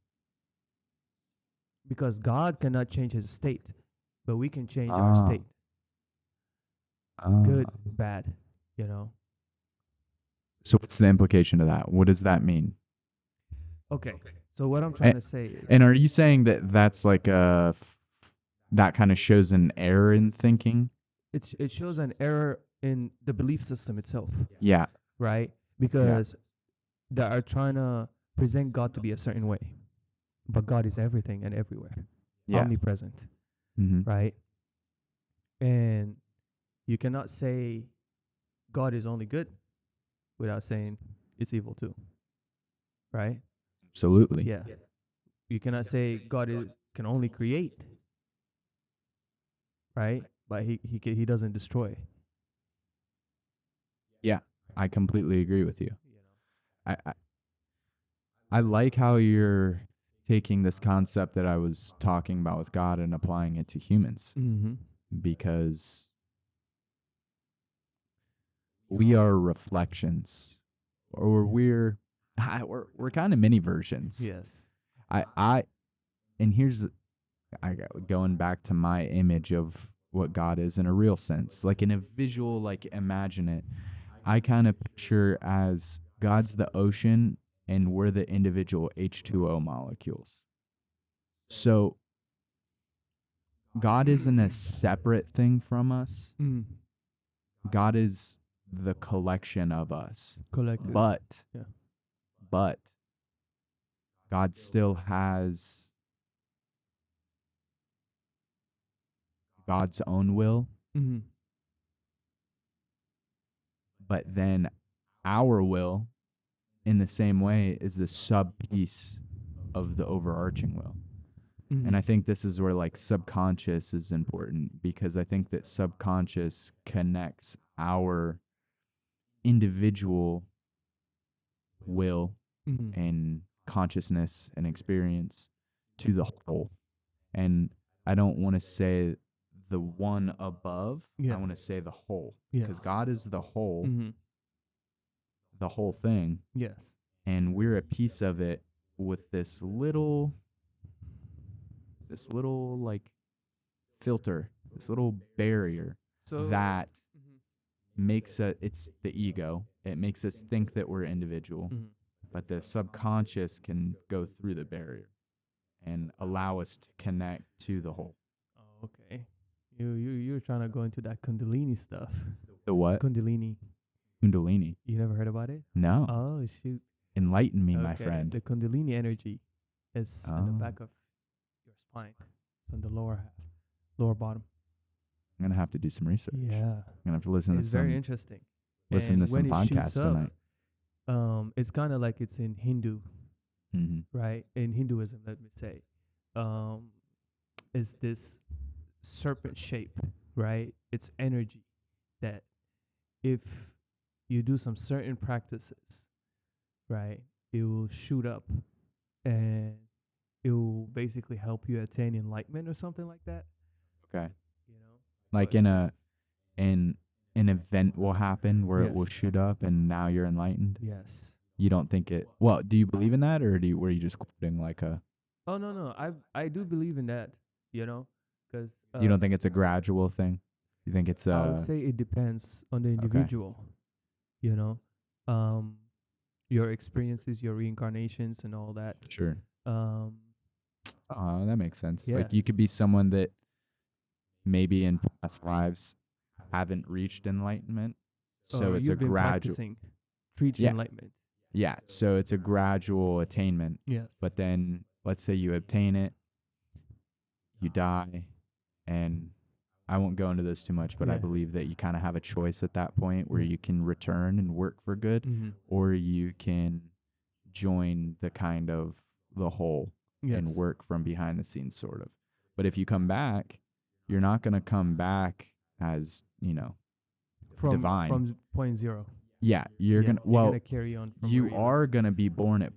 Because God cannot change his state, but we can change our state. Good, bad, So what's the implication of that? What does that mean? Okay. So what I'm trying to say is, and are you saying that that's like that kind of shows an error in thinking? it shows an error in the belief system itself. Yeah. Right? Because they are trying to present God to be a certain way. But God is everything and everywhere. Yeah. Omnipresent. Mm-hmm. Right? And you cannot say God is only good without saying it's evil too. Right? Absolutely. Yeah. You cannot say God can only create. Right? But he doesn't destroy. Yeah, I completely agree with you. I like how you're taking this concept that I was talking about with God and applying it to humans. Mm-hmm. Because we are reflections, or we're kind of mini versions. Yes. And here's going back to my image of what God is in a real sense, like in a visual, like imagine it. I kind of picture as God's the ocean and we're the individual H2O molecules. So God isn't a separate thing from us. Mm. God is the collection of us. Collective. But Yeah. but God still has God's own will, Mm-hmm. but then our will in the same way is a sub piece of the overarching will. Mm-hmm. And I think this is where like subconscious is important, because I think that subconscious connects our individual will Mm-hmm. and consciousness and experience to the whole. And I don't want to say the one above. Yeah. I want to say the whole, because Yes. God is the whole Mm-hmm. thing, Yes. and we're a piece of it with this little like filter, this little barrier So that Mhm. makes it's the ego. It makes us think that we're individual, Mhm. but the subconscious can go through the barrier and allow us to connect to the whole. Oh, okay. You're trying to go into that Kundalini stuff. The what? Kundalini. Kundalini. You never heard about it? No. Oh shoot. Enlighten me, my Okay. friend. The Kundalini energy is on the Oh. back of your spine. It's on the lower half, lower bottom. I'm gonna have to do some research. Yeah. I'm gonna have to listen It's to very some interesting. listen And to some when it shoots podcasts up, tonight. it's kind of like it's in Hindu, Mm-hmm. right? In Hinduism, let me say, is this serpent shape, right? It's energy that if you do some certain practices, right, it will shoot up and it will basically help you attain enlightenment or something like that. Okay. You know, Like but- in an event will happen where it will Yes. shoot up and now you're enlightened. yes. You don't think it? Well, do you believe in that, or were you just quoting like a? Oh no, I do believe in that. You know, because You don't think it's a gradual thing? You think it's I would say it depends on the individual. You know, your experiences, your reincarnations, and all that. sure? That makes sense. Yeah. Like you could be someone that maybe in past lives haven't reached enlightenment, so it's a you've been gradual. practicing reach Yeah. enlightenment. Yeah, so it's a gradual attainment. Yes. But then let's say you obtain it, you die, and I won't go into this too much, but I Yeah. believe that you kind of have a choice at that point where Yeah. you can return and work for good, Mm-hmm. or you can join the kind of the whole Yes. and work from behind the scenes, sort of. But if you come back, you're not going to come back as, from divine. from point zero. yeah, you're Yeah, going to, you're well, gonna carry on. From you where you are left. going to be born at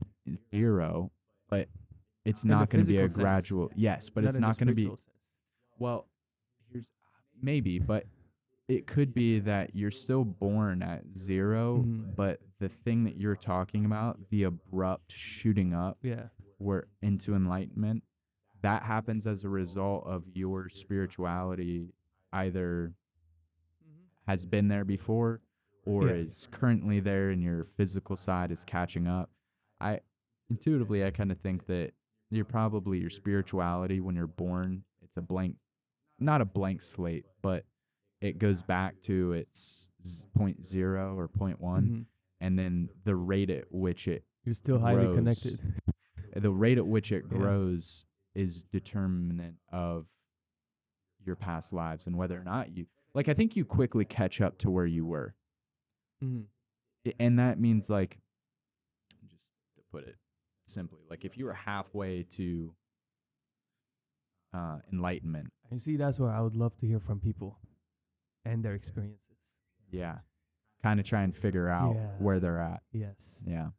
zero, but it's In the not going to be a physical sense. gradual. Yes, but it's in the not going to be. spiritual sense. Well, here's maybe, but it could be that you're still born at 0, Mhm. but the thing that you're talking about, the abrupt shooting up Yeah. where into enlightenment, that happens as a result of your spirituality either has been there before or Yeah. is currently there and your physical side is catching up. I intuitively I kind of think that you're probably your spirituality when you're born, it's a blank, not a blank slate, but it goes back to its 0.0 or 0.1, Mhm. and then the rate at which it You're still highly grows. connected. the rate at which it Yeah. grows is determinant of your past lives and whether or not you like. I think you quickly catch up to where you were, Mhm. and that means like, just to put it simply, like if you were halfway to enlightenment, And see, that's where I would love to hear from people and their experiences. yeah, kind of try and figure out Yeah. where they're at. Yes. Yeah.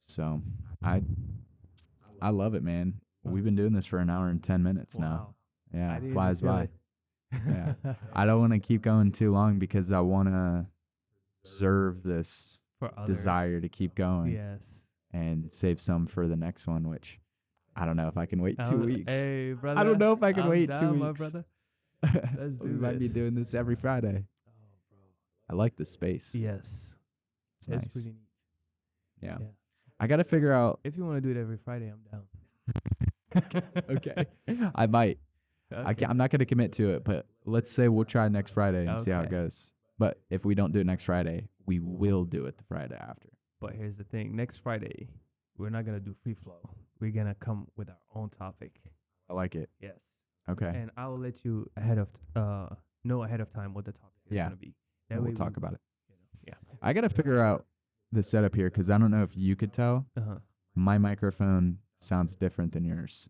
So I love it, man. We've been doing this for an hour and 10 minutes now. Wow. Yeah, I it didn't flies even feel by. it. Yeah. I don't want to keep going too long because I want to preserve this For others. desire to keep going Yes. and save some for the next one, which I don't know if I can wait 2 weeks. Hey, brother. I don't know if I can I'm wait down, 2 my weeks. brother. Let's do We might be this. doing this every Friday. Oh, bro. I like the space. Yes. It's It's nice. pretty neat. Yeah. Yeah. I got to figure out. If you want to do it every Friday, I'm down. Okay. I might. Okay. I'm not going to commit to it, but let's say we'll try next Friday and see how it Okay. goes. But if we don't do it next Friday, we will do it the Friday after. But here's the thing: next Friday, we're not gonna do free flow. We're gonna come with our own topic. I like it. Yes. Okay. And I will let you know ahead of time what the topic is Yeah. gonna be. And we'll talk about it. Yeah. I got to figure out the setup here because I don't know if you could tell. My microphone sounds different than yours.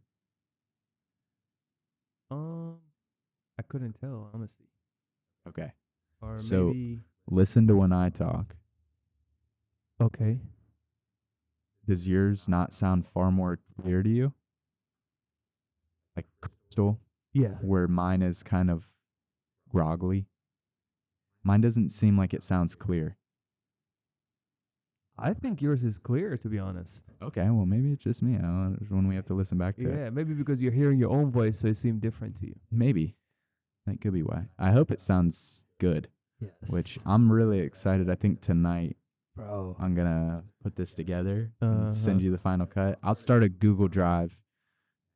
I couldn't tell honestly. Okay. Or So- maybe. Listen to when I talk. Okay. Does yours not sound far more clear to you? Like crystal, Yeah. where mine is kind of groggly. Mine doesn't seem like it sounds clear. I think yours is clear, to be honest. Okay, well maybe it's just me. I don't know when we have to listen back to it. Yeah, maybe because you're hearing your own voice, so it seemed different to you. Maybe. That could be why. I hope it sounds good, Yes. which I'm really excited. I think tonight bro. I'm going to put this together Uh-huh. and send you the final cut. I'll start a Google Drive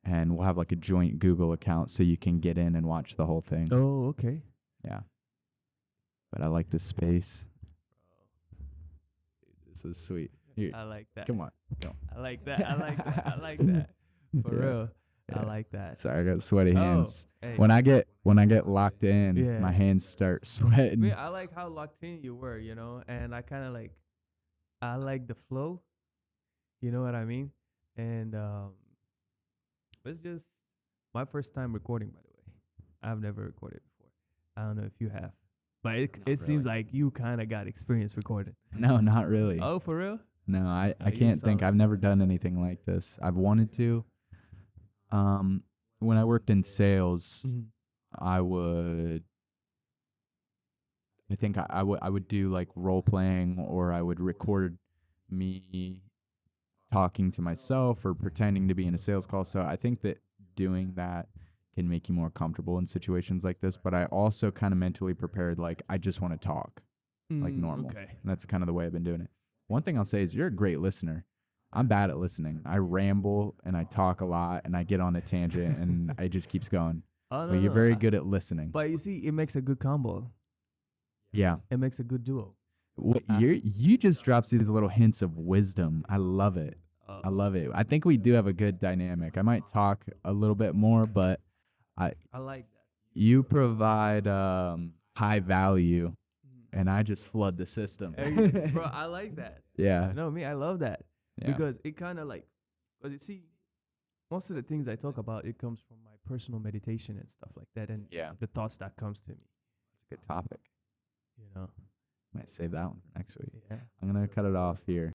and we'll have like a joint Google account so you can get in and watch the whole thing. Oh, okay. Yeah. But I like the space. This is sweet. Here, I like that. come on. I like that. I like that. I like that. For Yeah. real. Yeah. I like that. Sorry, I got sweaty hands. Hey. When I get locked in, Yeah. my hands start I sweating. mean, I like how locked in you were, and I kind of I like the flow. You know what I mean? And it's just my first time recording, by the way. I've never recorded before. I don't know if you have. But it seems like you kind of got experience recording. No, not really. Oh, for real? No, I you can't think. solid. I've never done anything like this. I've wanted to. When I worked in sales, Mhm. I think I would do like role playing, or I would record me talking to myself or pretending to be in a sales call. So I think that doing that can make you more comfortable in situations like this. But I also kind of mentally prepared, like I just want to talk like normal. Okay. And that's kind of the way I've been doing it. One thing I'll say is you're a great listener. I'm bad at listening. I ramble and I talk a lot and I get on a tangent and it just keeps going. Oh, But you're very good at listening. But you see, it makes a good combo. Yeah. It makes a good duo. You just drops these little hints of wisdom. I love it. I love it. I think we do have a good dynamic. I might talk a little bit more, but I like that. you provide high value and I just flood the system. Hey, bro, I like that. Yeah. No, me, I love that. Yeah. Because it kind of because you see, most of the things I talk about, it comes from my personal meditation and stuff like that, and Yeah. the thoughts that comes to me. It's a good topic. You know. Might save that one for next week. Yeah. I'm going to cut it off here.